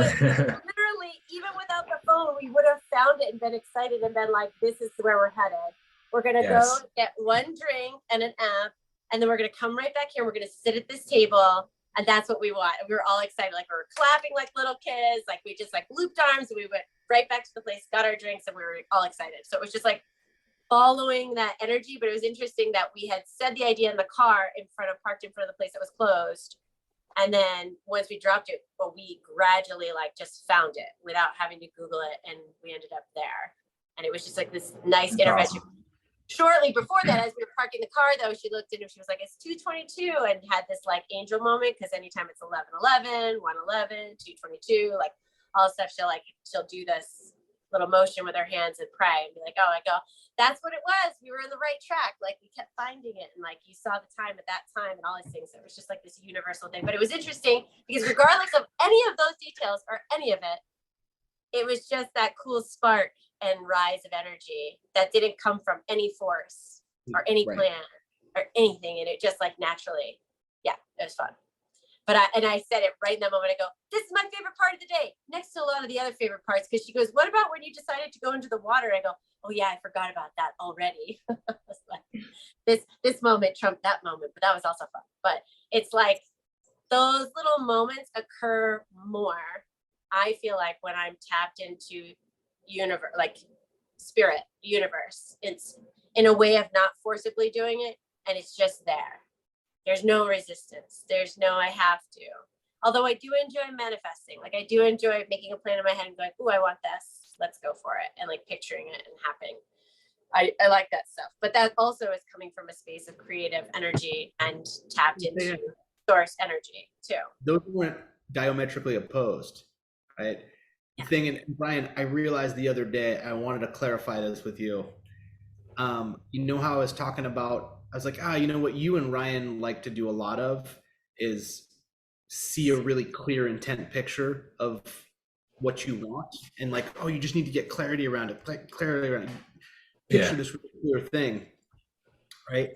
literally, even without the phone, we would have found it and been excited and been like, this is where we're headed. We're going to go get one drink and an app. And then we're going to come right back here. We're going to sit at this table. And that's what we want. And we were all excited. Like we were clapping like little kids. Like we just like looped arms. And we went right back to the place, got our drinks, and we were all excited. So it was just like following that energy. But it was interesting that we had said the idea in the car parked in front of the place that was closed. And then once we dropped it, we gradually like just found it without having to Google it. And we ended up there. And it was just like this nice intervention. Awesome. Shortly before that, as we were parking the car, though, she looked in and she was like, it's 2:22, and had this like angel moment. Because anytime it's 11:11, 1:11, 2:22, like all stuff, she'll do this little motion with her hands and pray and be like, oh, I go, that's what it was. We were in the right track. Like we kept finding it. And like you saw the time at that time and all these things. So it was just like this universal thing. But it was interesting because regardless of any of those details or any of it, it was just that cool spark and rise of energy that didn't come from any force or any plan or anything. And it just like naturally, it was fun. But I said it right in that moment. I go, this is my favorite part of the day, next to a lot of the other favorite parts. Because she goes, what about when you decided to go into the water? I go, oh yeah, I forgot about that already. Like, this moment trumped that moment, but that was also fun. But it's like those little moments occur more, I feel like, when I'm tapped into universe, like spirit, universe. It's in a way of not forcibly doing it, and it's just there. There's no resistance. There's no I have to. Although I do enjoy manifesting. Like I do enjoy making a plan in my head and going, oh, I want this. Let's go for it. And like picturing it and happening. I like that stuff. But that also is coming from a space of creative energy and tapped into source energy too. Those weren't diametrically opposed, right? Yeah. Thing, and Brian, I realized the other day, I wanted to clarify this with you. You know how I was talking about, I was like, you know what you and Ryan like to do a lot of is see a really clear intent picture of what you want. And like, oh, you just need to get clarity around it. Picture this really clear thing, right?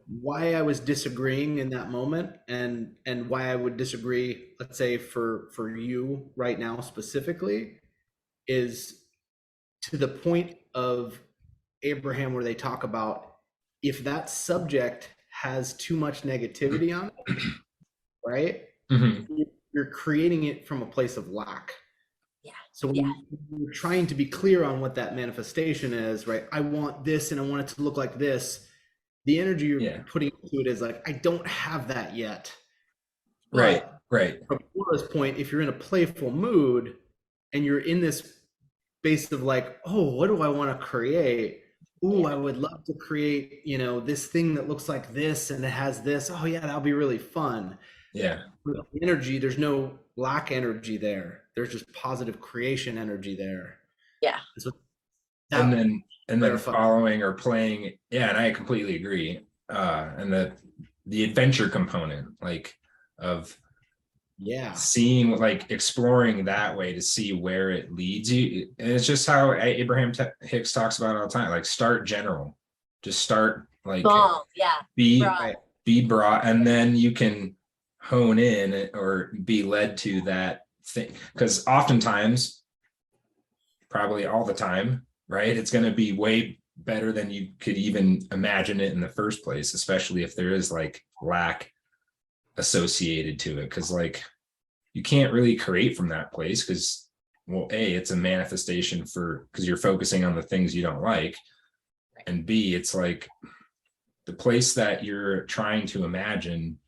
Why I was disagreeing in that moment and why I would disagree, let's say for you right now specifically, is to the point of Abraham where they talk about if that subject has too much negativity on it, right? Mm-hmm. You're creating it from a place of lack. Yeah. So when you're trying to be clear on what that manifestation is, right? I want this and I want it to look like this. The energy you're putting into it is like, I don't have that yet. Right. From Laura's point, if you're in a playful mood and you're in this space of like, oh, what do I want to create? Ooh, I would love to create, this thing that looks like this and it has this. Oh yeah, that'll be really fun. Yeah. With energy, there's no lack energy there. There's just positive creation energy there. Yeah. And then following or playing. Yeah. And I completely agree. And the adventure component, like of seeing, like exploring that way to see where it leads you. And it's just how Abraham Hicks talks about it all the time. Like start general, just start like small, be broad, and then you can hone in or be led to that thing. Because oftentimes, probably all the time, right, it's going to be way better than you could even imagine it in the first place, especially if there is like lack associated to it. Because like you can't really create from that place because, well, A, it's a manifestation because you're focusing on the things you don't like, and B, it's like the place that you're trying to imagine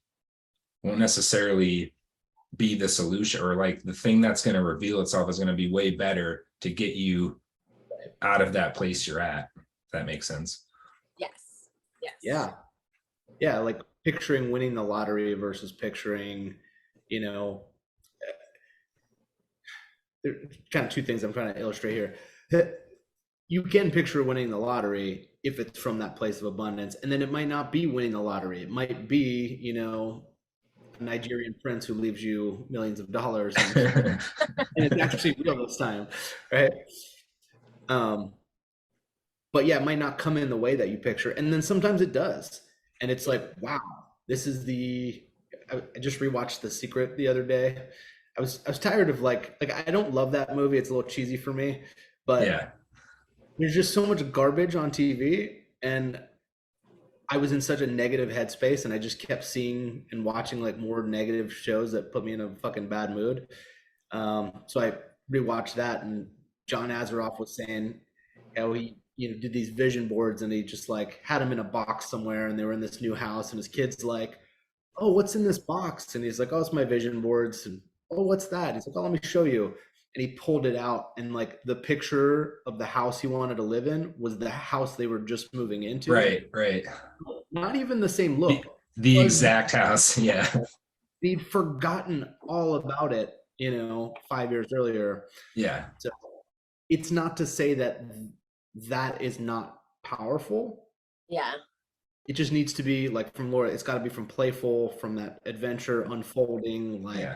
won't necessarily be the solution, or like the thing that's going to reveal itself is going to be way better to get you out of that place you're at. If that makes sense. Yes. Yeah, like picturing winning the lottery versus picturing, there are kind of two things I'm trying to illustrate here. You can picture winning the lottery if it's from that place of abundance, and then it might not be winning the lottery. It might be, a Nigerian prince who leaves you millions of dollars, and it's actually real this time, right? But yeah, it might not come in the way that you picture, and then sometimes it does, and it's like, wow, this is I just rewatched The Secret the other day. I was tired of like I don't love that movie. It's a little cheesy for me, but yeah, there's just so much garbage on TV, and I was in such a negative headspace, and I just kept seeing and watching like more negative shows that put me in a fucking bad mood. So I rewatched that, and John Azaroff was saying how he did these vision boards, and he just like had them in a box somewhere, and they were in this new house, and his kid's like, "Oh, what's in this box?" And he's like, "Oh, it's my vision boards." And, "Oh, what's that?" He's like, "Oh, let me show you." And he pulled it out, and like the picture of the house he wanted to live in was the house they were just moving into. Right. Not even the same look. The exact house. Yeah. He'd forgotten all about it, 5 years earlier. Yeah. So it's not to say that that is not powerful. Yeah. It just needs to be like from Laura. It's got to be from playful, from that adventure unfolding, like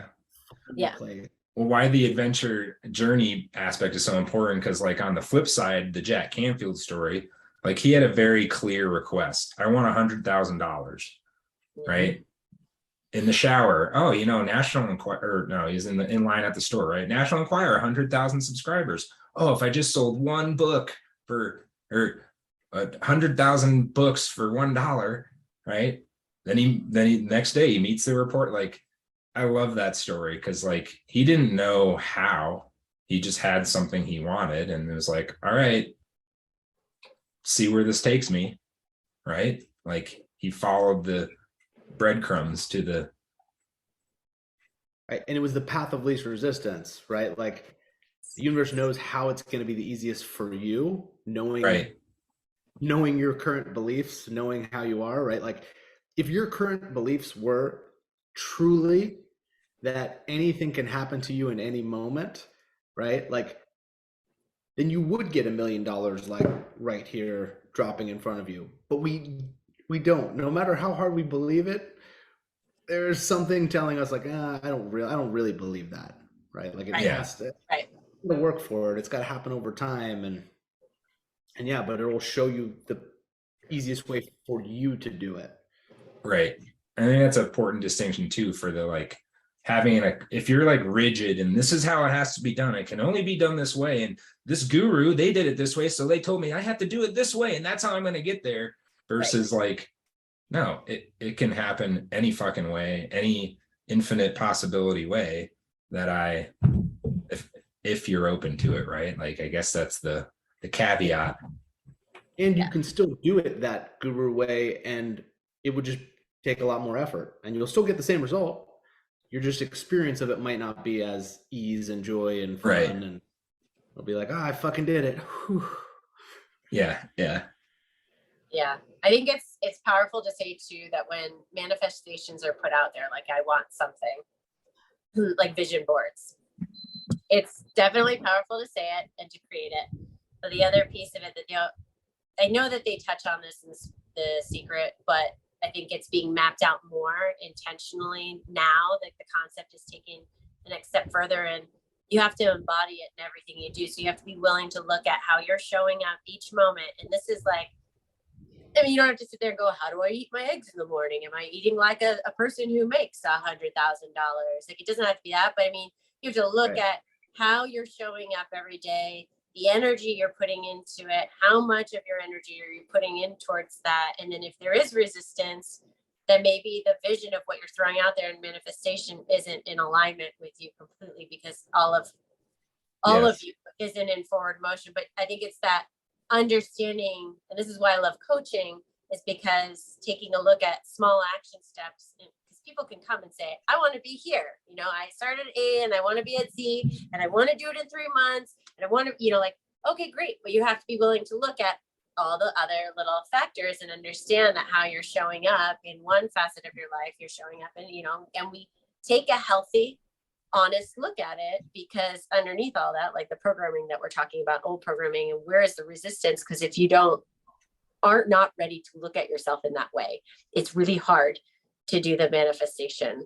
play. Well, why the adventure journey aspect is so important, because like on the flip side, the Jack Canfield story, like he had a very clear request. I want $100,000, right? In the shower. Oh, National Enquirer. No, he's in line at the store, right? National Enquirer, 100,000 subscribers. Oh, if I just sold one book or 100,000 books for $1, right? Then he next day he meets the report. Like, I love that story because like he didn't know how, he just had something he wanted, and it was like, all right, see where this takes me, right? Like he followed the breadcrumbs to the right, and it was the path of least resistance, right? Like the universe knows how it's going to be the easiest for you, knowing your current beliefs, knowing how you are, right? Like if your current beliefs were truly that anything can happen to you in any moment, right? Like then you would get $1 million like right here dropping in front of you. But we don't. No matter how hard we believe it, there's something telling us like, I don't really believe that, right? Like it has to work for it. It's got to happen over time, and yeah, but it will show you the easiest way for you to do it. Right. I think that's an important distinction too, for the like having if you're like rigid and this is how it has to be done, it can only be done this way, and this guru, they did it this way, so they told me I have to do it this way, and that's how I'm going to get there, versus like, no, it can happen any fucking way, any infinite possibility way that if you're open to it, right? Like I guess that's the caveat. And you can still do it that guru way, and it would just take a lot more effort, and you'll still get the same result. Your just experience of it might not be as ease and joy and fun, and it'll be like, I fucking did it. Whew. Yeah. I think it's powerful to say too that when manifestations are put out there, like I want something, like vision boards, it's definitely powerful to say it and to create it. But the other piece of it that I know that they touch on this in The Secret, but I think it's being mapped out more intentionally now that the concept is taking the next step further, and you have to embody it in everything you do. So you have to be willing to look at how you're showing up each moment. And this is like I mean, you don't have to sit there and go, how do I eat my eggs in the morning? Am I eating like a person who makes $100,000? Like, it doesn't have to be that, but I mean, you have to look at how you're showing up every day, the energy you're putting into it, how much of your energy are you putting in towards that? And then if there is resistance, then maybe the vision of what you're throwing out there in manifestation isn't in alignment with you completely, because all of you isn't in forward motion. But I think it's that understanding, and this is why I love coaching, is because taking a look at small action steps, because people can come and say, I want to be here. You know, I started at A and I want to be at Z and I want to do it in 3 months. And I want to, you know, like, okay, great. But you have to be willing to look at all the other little factors and understand that how you're showing up in one facet of your life, you're showing up in, you know, and we take a healthy, honest look at it, because underneath all that, like the programming that we're talking about, old programming, and where is the resistance? Because if you aren't not ready to look at yourself in that way, it's really hard to do the manifestation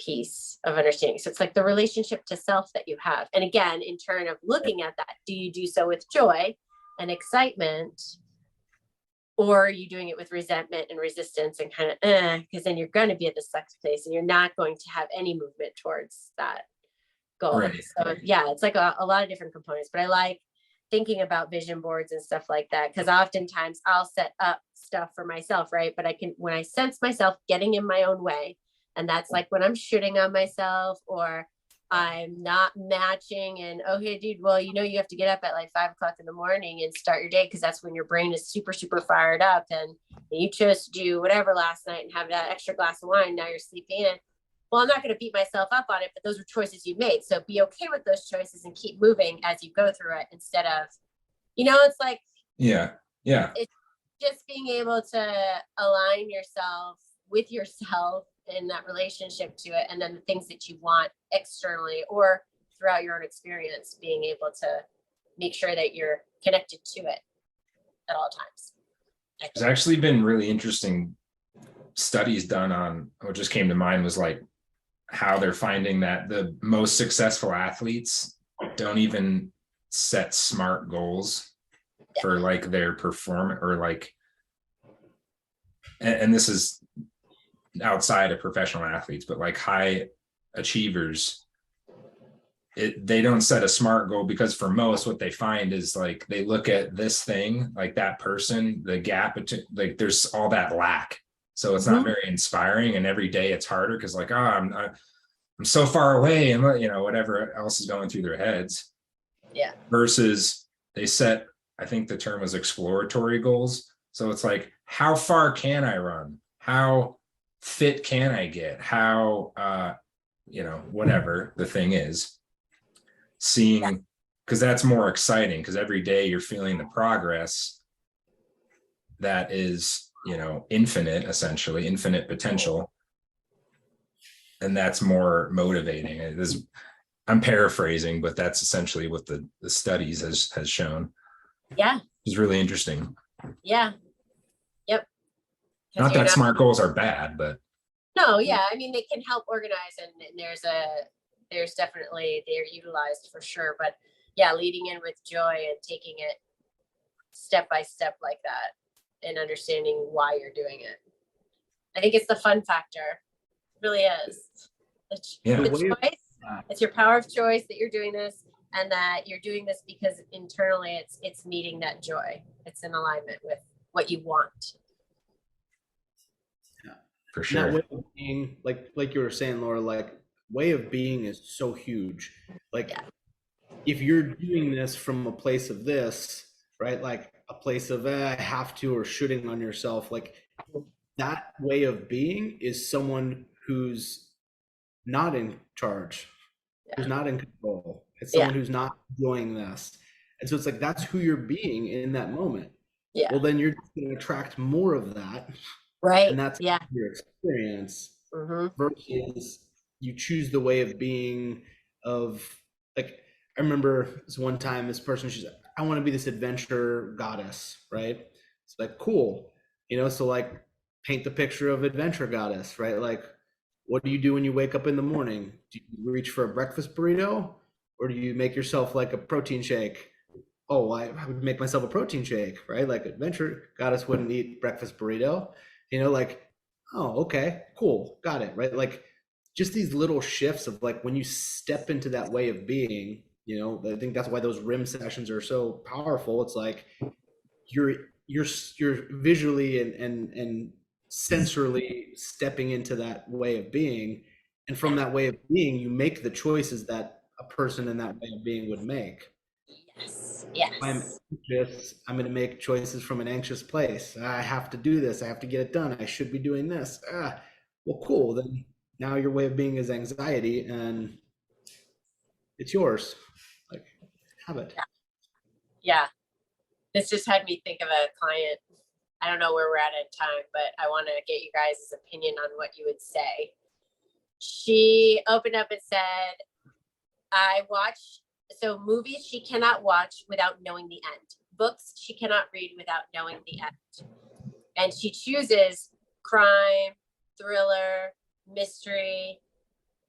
piece of understanding. So it's like the relationship to self that you have. And again, in turn of looking at that, do you do so with joy and excitement, or are you doing it with resentment and resistance and kind of, because then you're going to be at the stuck place and you're not going to have any movement towards that goal. Right. So yeah, it's like a lot of different components, but I like thinking about vision boards and stuff like that, because oftentimes I'll set up stuff for myself, right? But I can, when I sense myself getting in my own way, and that's like when I'm shooting on myself or I'm not matching, and okay, dude, well, you know, you have to get up at like 5 o'clock in the morning and start your day, because that's when your brain is super, super fired up, and you chose to do whatever last night and have that extra glass of wine. Now you're sleeping in. Well, I'm not going to beat myself up on it, but those are choices you made. So be okay with those choices and keep moving as you go through it, instead of, you know, it's like, it's just being able to align yourself with yourself in that relationship to it, and then the things that you want externally or throughout your own experience, being able to make sure that you're connected to it at all times. There's actually been really interesting studies done on, what just came to mind was like how they're finding that the most successful athletes don't even set SMART goals for like their performance, or like, and this is outside of professional athletes, but like high achievers, they don't set a SMART goal, because for most, what they find is like they look at this thing, like that person, the gap between, like there's all that lack, so it's not very inspiring, and every day it's harder because like, I'm so far away, and you know, whatever else is going through their heads. Versus they set, I think the term was exploratory goals, so it's like, how far can I run, how fit can I get, how you know, whatever the thing is, seeing, because that's more exciting, because every day you're feeling the progress that is, you know, infinite, essentially infinite potential, and that's more motivating. It is, I'm paraphrasing, but that's essentially what the studies has shown. It's really interesting. Not that SMART goals are bad, but no, I mean, they can help organize, and there's definitely, they're utilized for sure, but leading in with joy and taking it step by step like that, and understanding why you're doing it. I think it's the fun factor. It really is. The choice, it's your power of choice that you're doing this, and that you're doing this because internally it's meeting that joy. It's in alignment with what you want. For sure. That way of being, like you were saying, Laura, like way of being is so huge. Like if you're doing this from a place of this, right? Like a place of I have to, or shooting on yourself, like that way of being is someone who's not in charge, who's not in control. It's someone who's not doing this. And so it's like, that's who you're being in that moment. Well, then you're going to attract more of that. Right. And that's your experience versus you choose the way of being of, like, I remember this one time, this person, she's like, I want to be this adventure goddess, right? It's like, cool. You know, so like paint the picture of adventure goddess, right? Like, what do you do when you wake up in the morning? Do you reach for a breakfast burrito, or do you make yourself like a protein shake? oh, I would make myself a protein shake, right? Like Adventure Goddess wouldn't eat breakfast burrito, like, oh, okay, cool, got it, right? Like just these little shifts of like when you step into that way of being, I think that's why those RIM sessions are so powerful. It's like you're you're visually and sensorily stepping into that way of being, and from that way of being, you make the choices that a person in that way of being would make. Yes. If I'm Yes. anxious, I'm going to make choices from an anxious place. I have to do this. I have to get it done. I should be doing this. Well, cool. Then now your way of being is anxiety, and it's yours. Like, have it. Yeah. This just had me think of a client. I don't know where we're at in time, but I want to get you guys' opinion on what you would say. She opened up and said, so movies she cannot watch without knowing the end. Books she cannot read without knowing the end. And she chooses crime, thriller, mystery,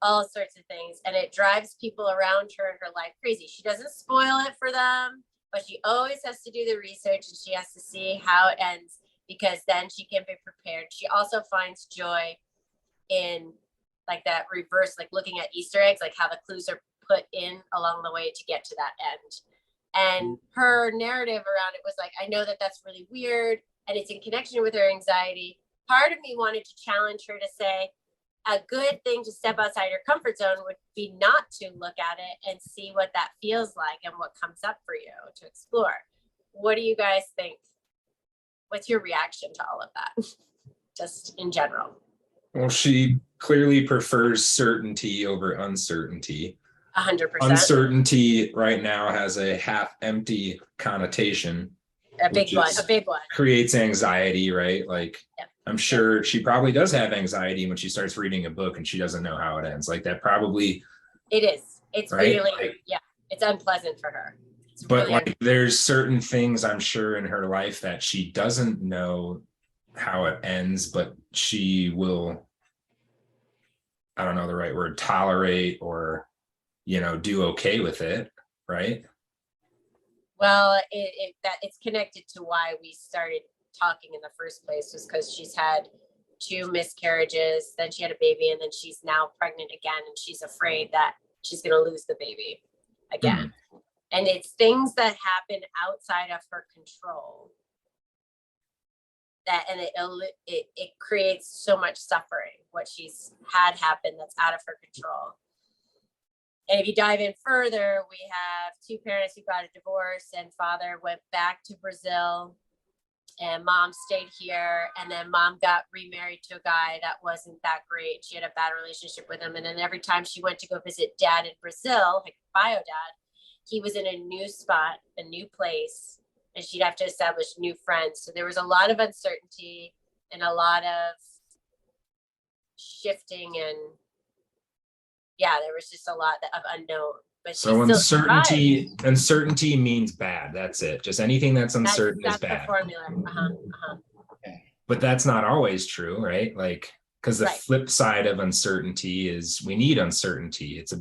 all sorts of things. And it drives people around her in her life crazy. She doesn't spoil it for them, but she always has to do the research and she has to see how it ends, because then she can be prepared. She also finds joy in like that reverse, like looking at Easter eggs, like how the clues are put in along the way to get to that end. And her narrative around it was like, I know that that's really weird and it's in connection with her anxiety. Part of me wanted to challenge her to say, a good thing to step outside your comfort zone would be not to look at it and see what that feels like and what comes up for you to explore. What do you guys think? What's your reaction to all of that? Just in general. Well, she clearly prefers certainty over uncertainty. 100%. Uncertainty right now has a half empty connotation. A big one. Creates anxiety, right? Like, yep. I'm sure she probably does have anxiety when she starts reading a book and she doesn't know how it ends. Like that probably. It is. It's right? Really, like, yeah, it's unpleasant for her. But like there's certain things I'm sure in her life that she doesn't know how it ends, but she will, I don't know the right word, tolerate or, do okay with it, right? Well, it's connected to why we started talking in the first place, was because she's had 2 miscarriages, then she had a baby, and then she's now pregnant again, and she's afraid that she's going to lose the baby again. And it's things that happen outside of her control and it creates so much suffering, what she's had happen that's out of her control. And if you dive in further, we have 2 parents who got a divorce, and father went back to Brazil and mom stayed here. And then mom got remarried to a guy that wasn't that great. She had a bad relationship with him. And then every time she went to go visit dad in Brazil, like bio dad, he was in a new spot, a new place, and she'd have to establish new friends. So there was a lot of uncertainty and a lot of shifting, and there was just a lot of unknown. But so uncertainty means bad. That's it. Just anything that's uncertain is bad. The formula. But that's not always true, right? Like, because the flip side of uncertainty is we need uncertainty. It's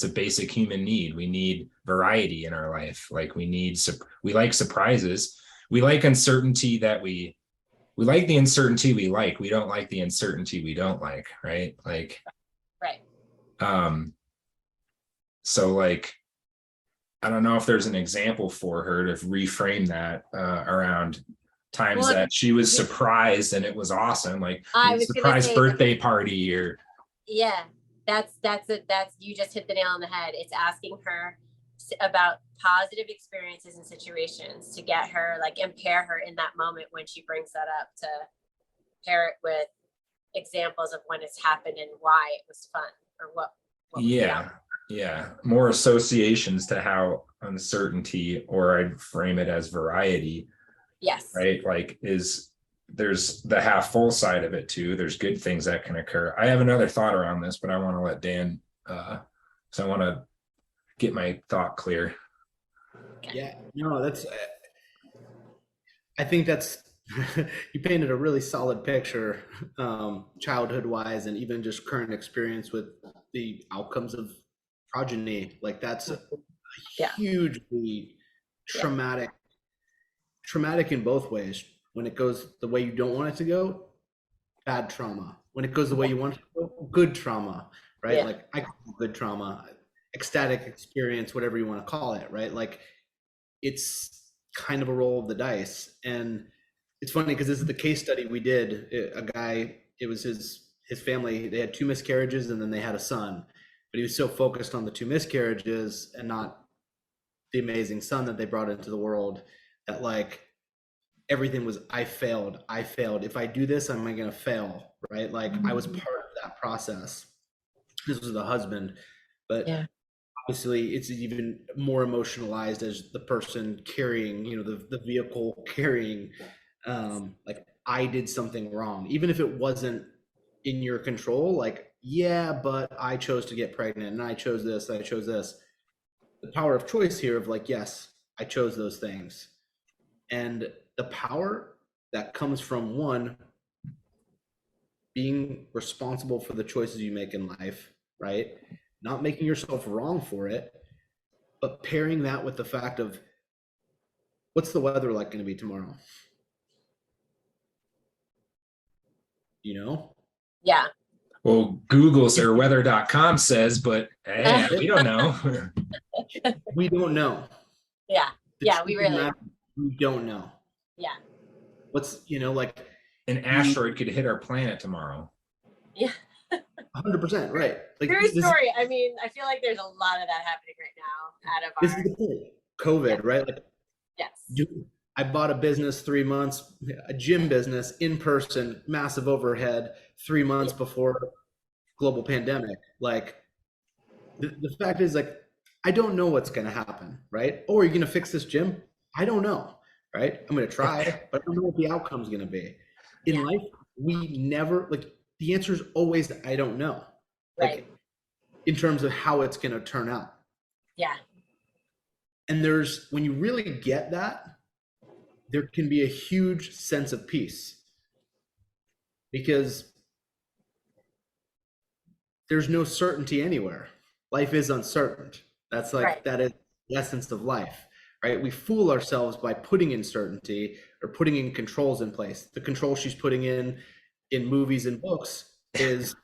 a basic human need. We need variety in our life. Like we like surprises. We like uncertainty that we like the uncertainty we like. We don't like the uncertainty we don't like, right? Like, right. So like, I don't know if there's an example for her to reframe that around times that she was surprised and it was awesome. Like surprise birthday party or. Yeah, that's you just hit the nail on the head. It's asking her about positive experiences and situations to get her, like, and pair her in that moment when she brings that up, to pair it with examples of when it's happened and why it was fun or what more associations to how uncertainty, or I'd frame it as variety, right, like there's the half full side of it too. There's good things that can occur. I have another thought around this, but I want to let Dan so I want to get my thought clear. I think that's you painted a really solid picture, childhood wise, and even just current experience with the outcomes of progeny. Like that's a hugely traumatic in both ways. When it goes the way you don't want it to go, bad trauma. When it goes the way you want it to go, good trauma, right? Yeah. Like I call it good trauma, ecstatic experience, whatever you want to call it, right? Like it's kind of a roll of the dice. And it's funny because this is the case study we did. A guy, it was his family, they had 2 miscarriages and then they had a son, but he was so focused on the 2 miscarriages and not the amazing son that they brought into the world that like everything was, I failed. If I do this, am I going to fail? Right? Like I was part of that process. This was the husband, but obviously it's even more emotionalized as the person carrying, you know, the vehicle carrying, like I did something wrong, even if it wasn't in your control. Like, yeah, but I chose to get pregnant and I chose this. The power of choice here of like, yes, I chose those things. And the power that comes from one, being responsible for the choices you make in life, right? Not making yourself wrong for it, but pairing that with the fact of what's the weather like going to be tomorrow? You know? Yeah. Well, Google's or weather.com says, but hey, we don't know. We don't know. Yeah. We don't know. Yeah. What's, you know, like an asteroid could hit our planet tomorrow. Yeah. 100%, right. Like true story. I mean, I feel like there's a lot of that happening right now out of this is the point. COVID, right? Like, yes. I bought a business 3 months, a gym business in person, massive overhead 3 months before global pandemic. Like the fact is, like, I don't know what's going to happen, right? Oh, are you going to fix this gym? I don't know, right? I'm going to try, but I don't know what the outcome is going to be. In life, we never, like, the answer is always, I don't know. Like, in terms of how it's going to turn out. Yeah. And when you really get that, there can be a huge sense of peace because there's no certainty anywhere. Life is uncertain. That's like, that is the essence of life, right? We fool ourselves by putting in certainty or putting in controls in place. The control she's putting in movies and books is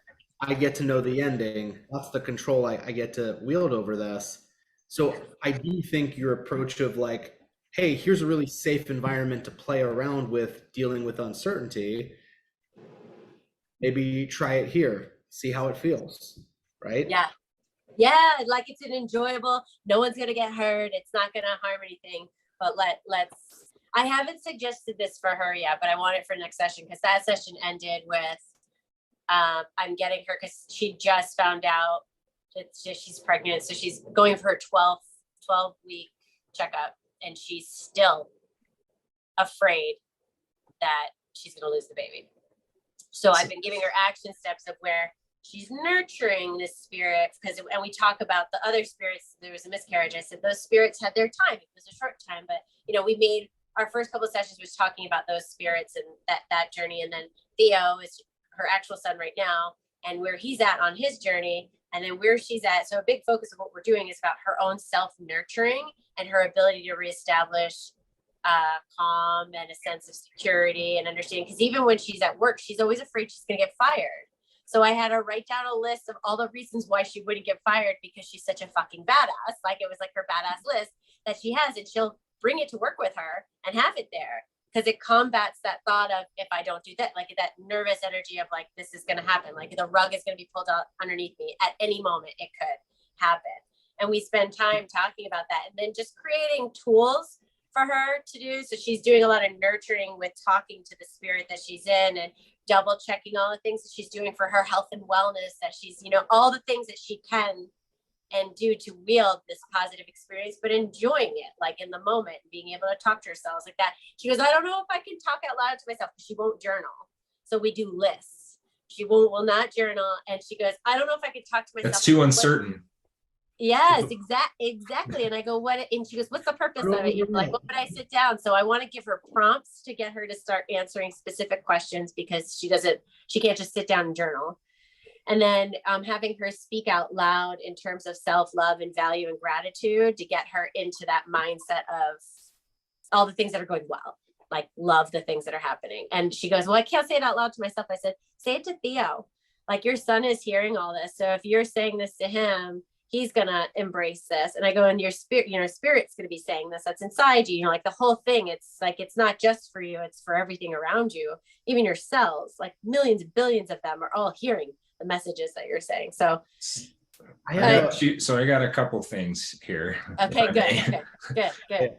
I get to know the ending. That's the control I get to wield over this. So I do think your approach of like, hey, here's a really safe environment to play around with dealing with uncertainty. Maybe try it here, see how it feels, right? Yeah. Yeah, like it's an enjoyable, no one's going to get hurt. It's not going to harm anything, but let's, I haven't suggested this for her yet, but I want it for next session because that session ended with, I'm getting her because she just found out that she's pregnant. So she's going for her 12-week checkup and she's still afraid that she's going to lose the baby. So I've been giving her action steps of where she's nurturing this spirit and we talk about the other spirits. There was a miscarriage. I said, those spirits had their time. It was a short time, but you know, we made our first couple of sessions was talking about those spirits and that journey. And then Theo is her actual son right now and where he's at on his journey and then where she's at. So a big focus of what we're doing is about her own self-nurturing and her ability to reestablish calm and a sense of security and understanding. Because even when she's at work, she's always afraid she's going to get fired. So I had her write down a list of all the reasons why she wouldn't get fired because she's such a fucking badass. Like it was like her badass list that she has and she'll bring it to work with her and have it there because it combats that thought of if I don't do that, like that nervous energy of like, this is going to happen. Like the rug is going to be pulled out underneath me at any moment. It could happen. And we spend time talking about that and then just creating tools for her to do. So she's doing a lot of nurturing with talking to the spirit that she's in and double checking all the things that she's doing for her health and wellness, that she's, you know, all the things that she can and do to wield this positive experience, but enjoying it like in the moment, being able to talk to herself like that. She goes, I don't know if I can talk out loud to myself because she won't journal. So we do lists. She will not journal. And she goes, I don't know if I can talk to myself. That's too uncertain. Yes, exactly. And I go, what? And she goes, what's the purpose of it? You're like, what would I sit down? So I want to give her prompts to get her to start answering specific questions because she can't just sit down and journal. And then having her speak out loud in terms of self-love and value and gratitude to get her into that mindset of all the things that are going well, like love the things that are happening. And she goes, well, I can't say it out loud to myself. I said, say it to Theo. Like, your son is hearing all this. So if you're saying this to him, he's going to embrace this. And I go, and your spirit, spirit's going to be saying this, that's inside you, like the whole thing. It's like, it's not just for you, it's for everything around you. Even your cells, like millions and billions of them, are all hearing the messages that you're saying. So I got a couple things here. Okay, good.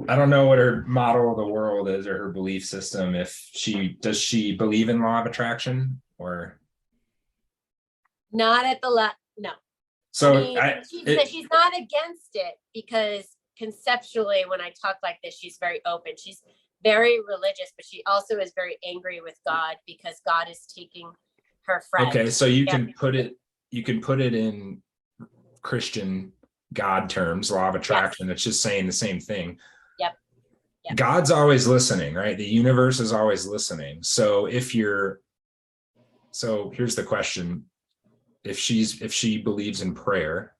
I don't know what her model of the world is or her belief system. Does she believe in law of attraction or not at the no. So she's not against it, because conceptually, when I talk like this, she's very open. She's very religious, but she also is very angry with God because God is taking her friend. Okay, so you can put it in Christian God terms, law of attraction. Yes. It's just saying the same thing. Yep. God's always listening, right? The universe is always listening. So here's the question. If she believes in prayer,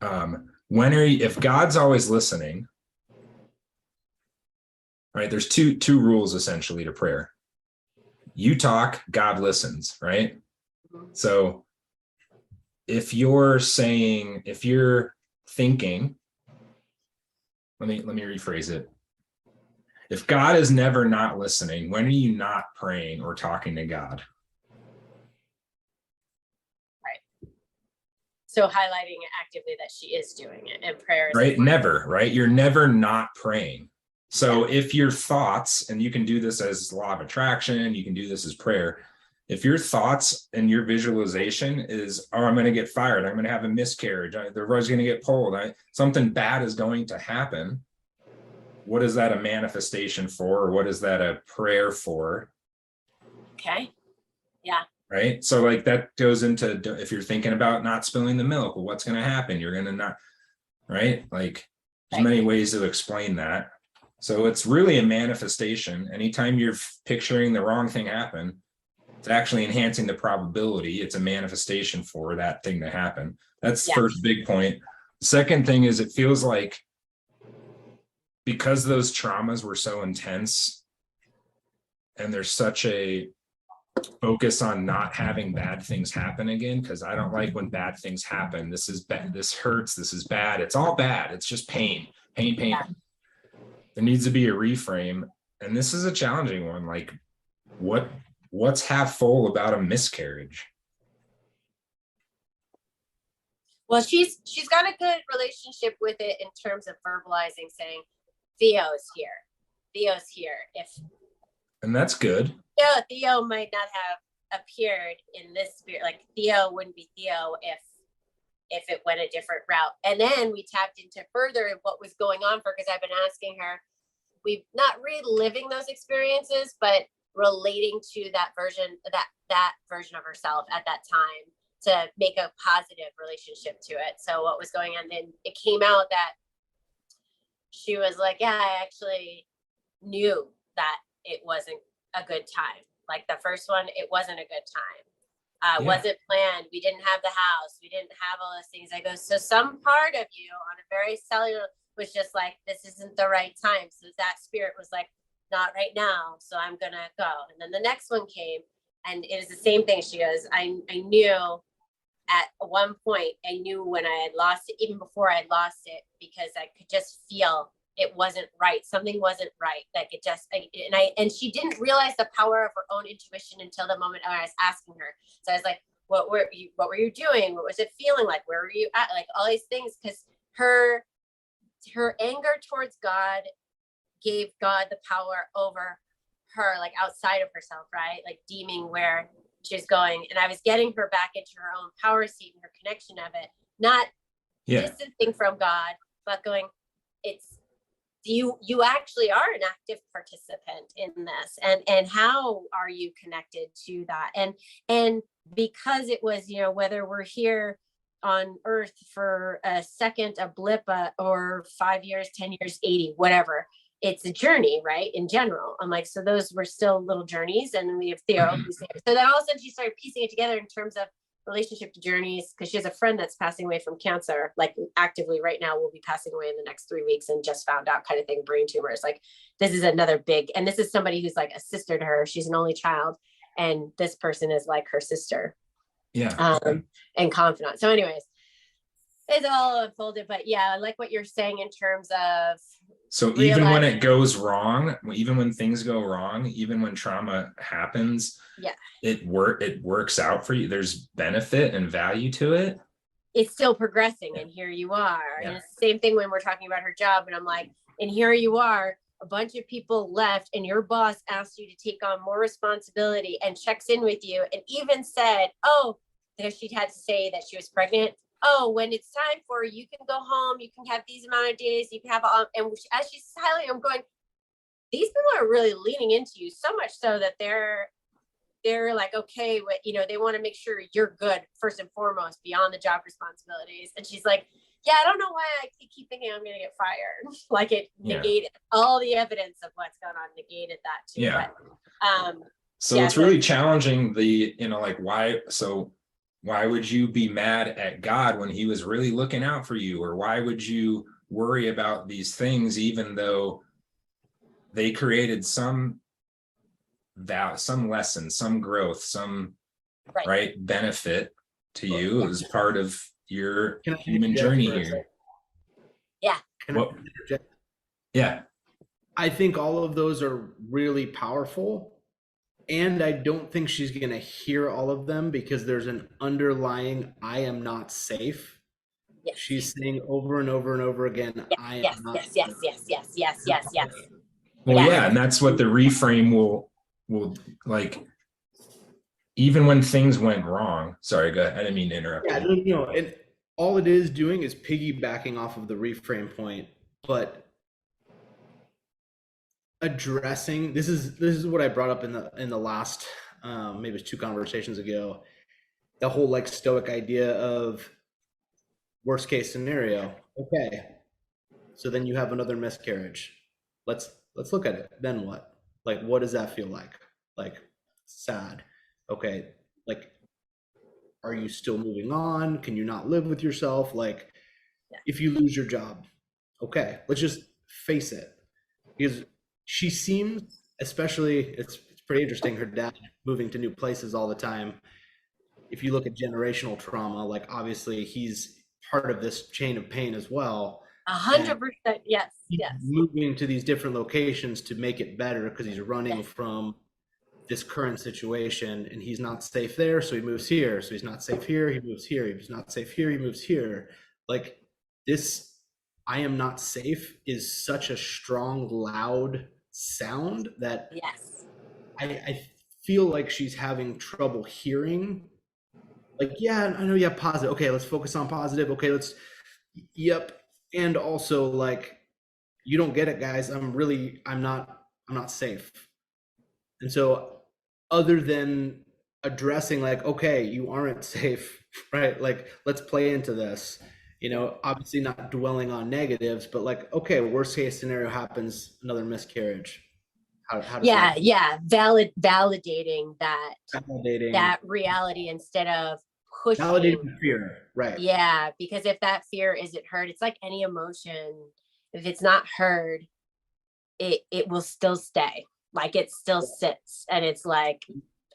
if God's always listening, right? There's two rules essentially to prayer. You talk, God listens, right? Mm-hmm. So if you're thinking, let me rephrase it. If God is never not listening, when are you not praying or talking to God? Right. So highlighting actively that she is doing it, and prayer is right. Never, right? You're never not praying. So if your thoughts, and you can do this as law of attraction, you can do this as prayer. If your thoughts and your visualization is, oh, I'm going to get fired, I'm going to have a miscarriage, the road's going to get pulled, something bad is going to happen. What is that a manifestation for? Or what is that a prayer for? Okay. Yeah. Right. So like that goes into, if you're thinking about not spilling the milk, well, what's going to happen? You're going to not, right? Like there's many ways to explain that. So it's really a manifestation. Anytime you're picturing the wrong thing happen, it's actually enhancing the probability. It's a manifestation for that thing to happen. That's the first big point. The second thing is, it feels like because those traumas were so intense and there's such a focus on not having bad things happen again, because I don't like when bad things happen. This is bad. This hurts. This is bad. It's all bad. It's just pain. Yeah. There needs to be a reframe. And this is a challenging one. Like what's half full about a miscarriage? Well, she's got a good relationship with it in terms of verbalizing, saying, Theo's here. And that's good. Yeah, Theo might not have appeared in this spirit. Like Theo wouldn't be Theo if it went a different route. And then we tapped into further what was going on for, because I've been asking her, we've not reliving those experiences, but relating to that version of herself at that time to make a positive relationship to it. So what was going on then, it came out that she was like, yeah, I actually knew that it wasn't a good time. Like the first one, it wasn't a good time. Wasn't planned. We didn't have the house. We didn't have all those things. I go, so some part of you on a very cellular was just like, this isn't the right time. So that spirit was like, not right now. So I'm going to go. And then the next one came, and it is the same thing. She goes, I knew at one point, I knew when I had lost it, even before I had lost it, because I could just feel it wasn't right. Something wasn't right. Like it just, and she didn't realize the power of her own intuition until the moment I was asking her. So I was like, what were you doing? What was it feeling like? Where were you at? Like all these things, because her anger towards God gave God the power over her, like outside of herself, right? Like deeming where she's going. And I was getting her back into her own power seat and her connection of it, not distancing from God, but going, it's, you actually are an active participant in this, and how are you connected to that? And because it was, whether we're here on earth for a second, a blip, or 5 years, 10 years, 80, whatever, it's a journey, right? In general. I'm like, so those were still little journeys. And then we have Theo. So then all of a sudden she started piecing it together in terms of relationship to journeys, because she has a friend that's passing away from cancer, like actively right now, will be passing away in the next 3 weeks, and just found out, kind of thing, brain tumors. Like, this is another big, and this is somebody who's like a sister to her. She's an only child, and this person is like her sister. Yeah. And confidant. So anyways, it's all unfolded, but yeah, I like what you're saying in terms of, so even when it goes wrong, even when things go wrong, even when trauma happens, yeah, it works out for you. There's benefit and value to it. It's still progressing, and here you are. Yeah. And it's the same thing when we're talking about her job, and I'm like, and here you are, a bunch of people left, and your boss asked you to take on more responsibility and checks in with you, and even said, oh, that she had to say that she was pregnant. Oh, when it's time for you can go home, you can have these amount of days, you can have all, and as she's smiling, I'm going, these people are really leaning into you, so much so that they're like, okay, what, you know, they want to make sure you're good first and foremost, beyond the job responsibilities. And she's like, yeah, I don't know why I keep thinking I'm going to get fired. Like, it negated all the evidence of what's going on, negated that too. Yeah. But, so it's really challenging the, you know, like, why would you be mad at God when he was really looking out for you? Or why would you worry about these things, even though they created some lesson, some growth, some right benefit to you as part of your human journey here? Yeah. Yeah. I think all of those are really powerful. And I don't think she's going to hear all of them, because there's an underlying, I am not safe. Yes. She's saying over and over and over again, yes, I am not safe. Yes. Well, yeah, and that's what the reframe will like, even when things went wrong. Sorry, go ahead. I didn't mean to interrupt you. You know, and all it is doing is piggybacking off of the reframe point, but addressing, this is what I brought up in the last maybe it was 2 conversations ago, the whole like stoic idea of worst case scenario. Okay, so then you have another miscarriage. Let's look at it. Then what? Like, what does that feel like? Like, sad. Okay, like, are you still moving on? Can you not live with yourself? Like, if you lose your job, okay, let's just face it. Because she seems, especially, it's pretty interesting, her dad moving to new places all the time. If you look at generational trauma, like, obviously he's part of this chain of pain as well. 100%. Yes. Moving to these different locations to make it better, because he's running from this current situation, and he's not safe there, so he moves here. So he's not safe here, he moves here. He's not safe here, he moves here. Like, this I am not safe is such a strong, loud sound that I feel like she's having trouble hearing. Like, yeah, I know you have positive. Okay, let's focus on positive. Okay, yep. And also, like, you don't get it, guys. I'm not safe. And so, other than addressing, like, okay, you aren't safe, right? Like, let's play into this. You know, obviously not dwelling on negatives, but like, okay, worst case scenario happens, another miscarriage. How validating that reality instead of pushing. Validating fear, right? Yeah, because if that fear isn't heard, it's like any emotion. If it's not heard, it will still stay. Like, it still sits, and it's like,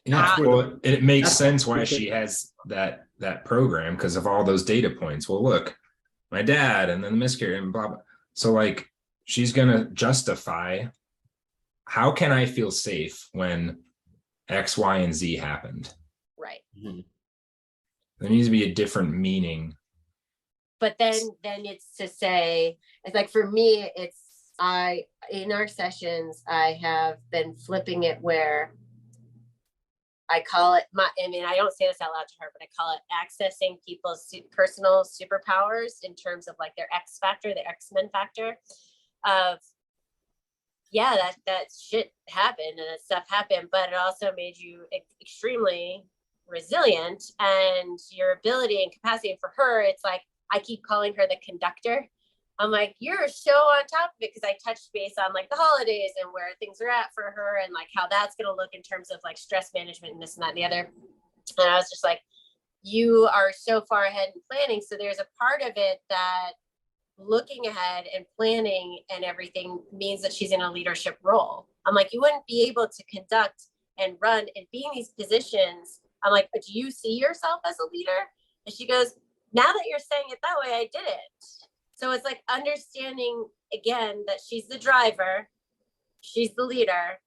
well, it makes sense why she has that program, because of all those data points. Well, look, my dad, and then the miscarriage, and blah blah. So, like, she's gonna justify, how can I feel safe when X, Y, and Z happened? Right. Mm-hmm. There needs to be a different meaning. But then it's to say, it's like, for me, in our sessions, I have been flipping it where I call it I don't say this out loud to her, but I call it accessing people's personal superpowers, in terms of like their X factor, the X-Men factor of, that shit happened and that stuff happened, but it also made you extremely resilient, and your ability and capacity. For her, it's like, I keep calling her the conductor, I'm like, you're so on top of it, because I touched base on like the holidays and where things are at for her and like how that's going to look in terms of like stress management and this and that and the other. And I was just like, you are so far ahead in planning. So there's a part of it that looking ahead and planning and everything means that she's in a leadership role. I'm like, you wouldn't be able to conduct and run and be in these positions. I'm like, do you see yourself as a leader? And she goes, now that you're saying it that way, I did it. So it's like understanding again that she's the driver, she's the leader,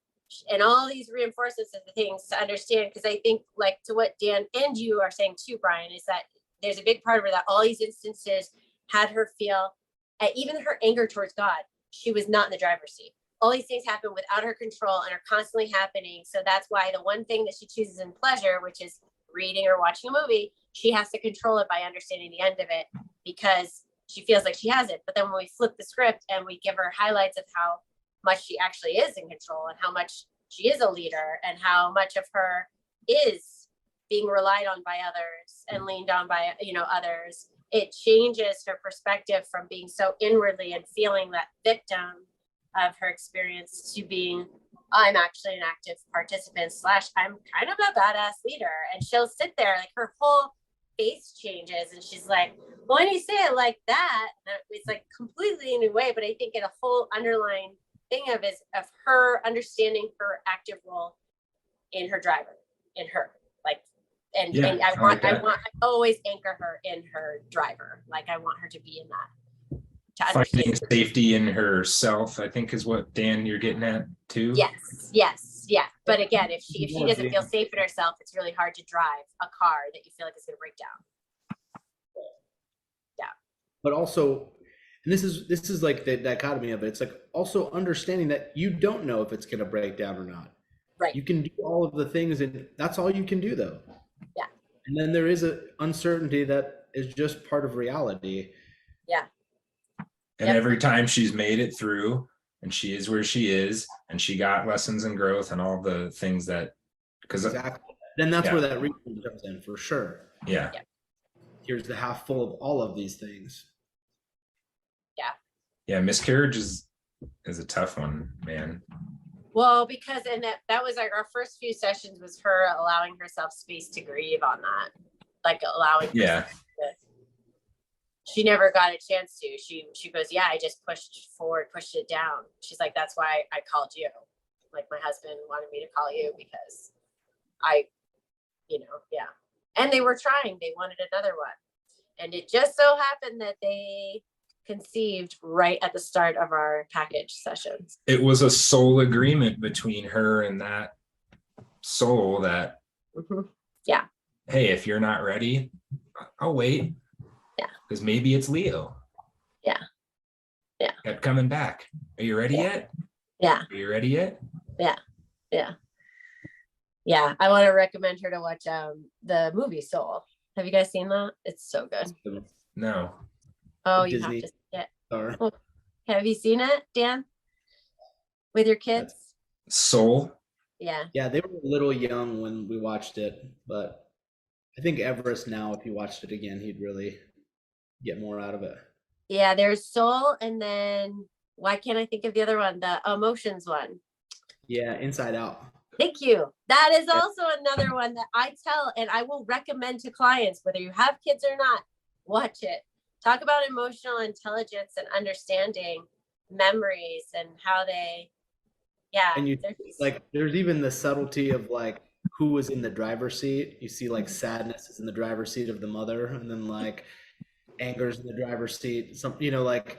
and all these reinforcements of the things to understand. Because I think, like, to what Dan and you are saying too, Brian, is that there's a big part of her that all these instances had her feel, even her anger towards God, she was not in the driver's seat. All these things happen without her control and are constantly happening. So that's why the one thing that she chooses in pleasure, which is reading or watching a movie, she has to control it by understanding the end of it, because she feels like she has it. But then when we flip the script and we give her highlights of how much she actually is in control and how much she is a leader and how much of her is being relied on by others and leaned on by, others, it changes her perspective from being so inwardly and feeling that victim of her experience to being, I'm actually an active participant / I'm kind of a badass leader. And she'll sit there, like her whole face changes and she's like, well, when you say it like that, it's like completely a new way. But I think in a whole underlying thing of her understanding her active role in her driver, in her, like, and I always anchor her in her driver. Like I want her to be in that. Finding safety in herself, I think, is what, Dan, you're getting at too. Yes. Yeah. But again, if she doesn't feel safe in herself, it's really hard to drive a car that you feel like is going to break down. Yeah. But also, and this is like the dichotomy of it. It's like also understanding that you don't know if it's going to break down or not. Right. You can do all of the things, and that's all you can do, though. Yeah. And then there is an uncertainty that is just part of reality. Yeah. And every time she's made it through, and she is where she is, and she got lessons and growth and all the things that, because exactly. Then that's where that reframe comes in for sure. Yeah. Here's the half full of all of these things. Yeah, miscarriage is a tough one, man. Well, because that was like our first few sessions was her allowing herself space to grieve on that, like allowing. She never got a chance to. She goes, yeah, I just pushed it down. She's like, that's why I called you. Like my husband wanted me to call you because and they were trying. They wanted another one, and it just so happened that they conceived right at the start of our package sessions. It was a soul agreement between her and that soul that, yeah, hey, if you're not ready, I'll wait. Yeah. Because maybe it's Leo. Yeah. Yeah. Kept coming back. Are you ready yet? Yeah. Are you ready yet? Yeah. Yeah. Yeah. I want to recommend her to watch the movie Soul. Have you guys seen that? It's so good. No. Oh, you have to see it. Oh, have you seen it, Dan? With your kids? Soul? Yeah. Yeah, they were a little young when we watched it, but I think Everest now, if he watched it again, he'd really get more out of it. Yeah, there's Soul, and then why can't I think of the other one? The Emotions one. Yeah, Inside Out. Thank you. That is also another one that I tell and I will recommend to clients, whether you have kids or not, watch it. Talk about emotional intelligence and understanding memories and how they, and there's even the subtlety of like who was in the driver's seat. You see like sadness is in the driver's seat of the mother, and then like anger's in the driver's seat. Like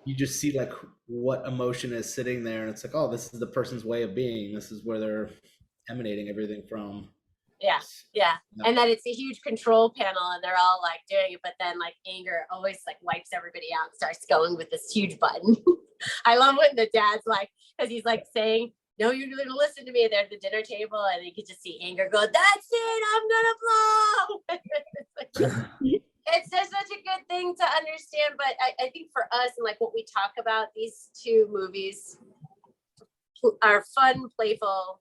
you just see like what emotion is sitting there, and it's like, oh, this is the person's way of being. This is where they're emanating everything from. Yeah. And that it's a huge control panel and they're all like doing it, but then like anger always like wipes everybody out and starts going with this huge button. I love when the dad's like, because he's like saying, no, you're going to listen to me. They're at the dinner table and you can just see anger go, that's it, I'm gonna blow. It's just such a good thing to understand. But I think for us and like what we talk about, these two movies are fun, playful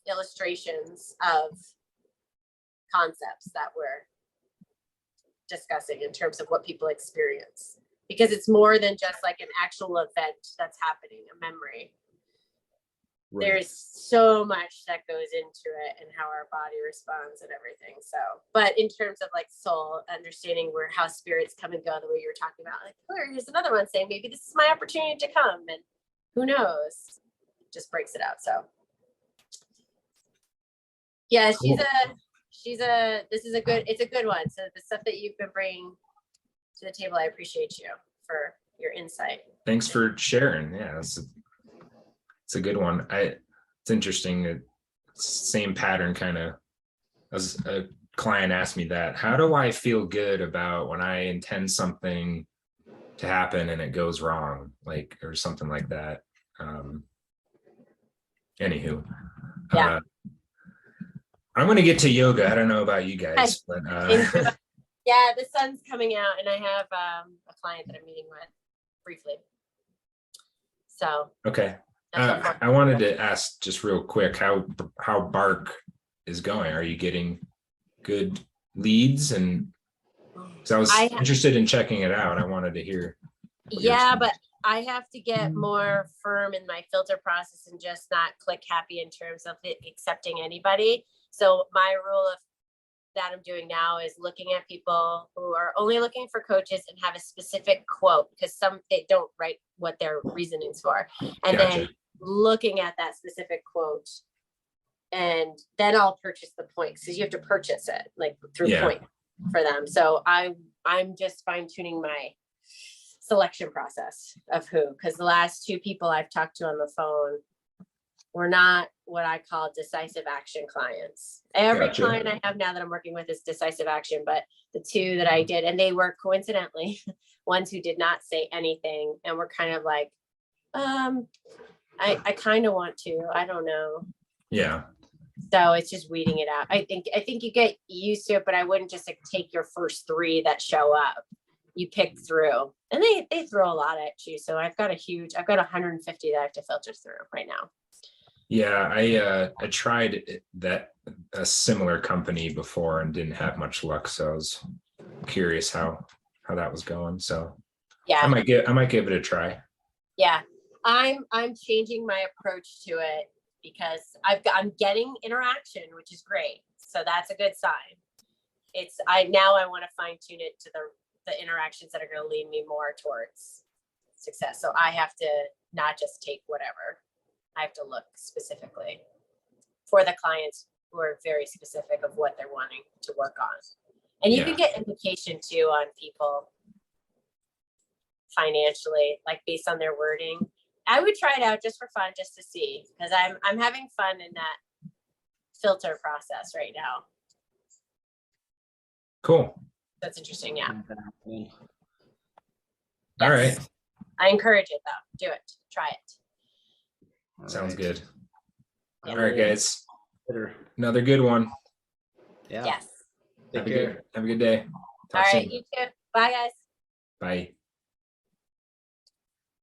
illustrations of concepts that we're discussing in terms of what people experience. because it's more than just like an actual event that's happening, a memory. Right. There's so much that goes into it and how our body responds and everything. So, but in terms of like soul, understanding where how spirits come and go, the way you were talking about, like, oh, here's another one saying maybe this is my opportunity to come, and who knows, just breaks it out. So yeah, this is a good one. So the stuff that you've been bringing to the table, I appreciate you for your insight. Thanks for sharing. Yeah, it's a good one. It's interesting. Same pattern kind of, as a client asked me that, how do I feel good about when I intend something to happen and it goes wrong, like, or something like that. Anywho, Yeah. I'm going to get to yoga. I don't know about you guys, but yeah, the sun's coming out, and I have a client that I'm meeting with briefly. So okay. I wanted to ask just real quick how Bark is going. Are you getting good leads? And because I was interested in checking it out, I wanted to hear. Yeah, but I have to get more firm in my filter process and just not click happy in terms of accepting anybody. So my rule of that I'm doing now is looking at people who are only looking for coaches and have a specific quote, because some they don't write what their reasonings for, and then looking at that specific quote, and then I'll purchase the points, because you have to purchase it like through point for them. So I'm just fine tuning my selection process of who, because the last two people I've talked to on the phone were not what I call decisive action clients. Every client I have now that I'm working with is decisive action, but the two that I did, and they were coincidentally ones who did not say anything and were kind of like, I kind of want to, I don't know. Yeah. So it's just weeding it out. I think you get used to it, but I wouldn't just like take your first three that show up. You pick through, and they throw a lot at you. So I've got 150 that I have to filter through right now. Yeah, I tried a similar company before and didn't have much luck. So I was curious how that was going. So yeah, I might give it a try. Yeah, I'm changing my approach to it because I'm getting interaction, which is great. So that's a good sign. I want to fine tune it to the interactions that are going to lead me more towards success. So I have to not just take whatever. I have to look specifically for the clients who are very specific of what they're wanting to work on. And you can get indication too on people financially, like based on their wording. I would try it out just for fun, just to see, because I'm having fun in that filter process right now. Cool. That's interesting. Yeah. All right. I encourage it though. Do it. Try it. Sounds good. Yeah. All right, guys. Another good one. Yeah. Yes. Have a good day. All right. You too. Bye, guys. Bye.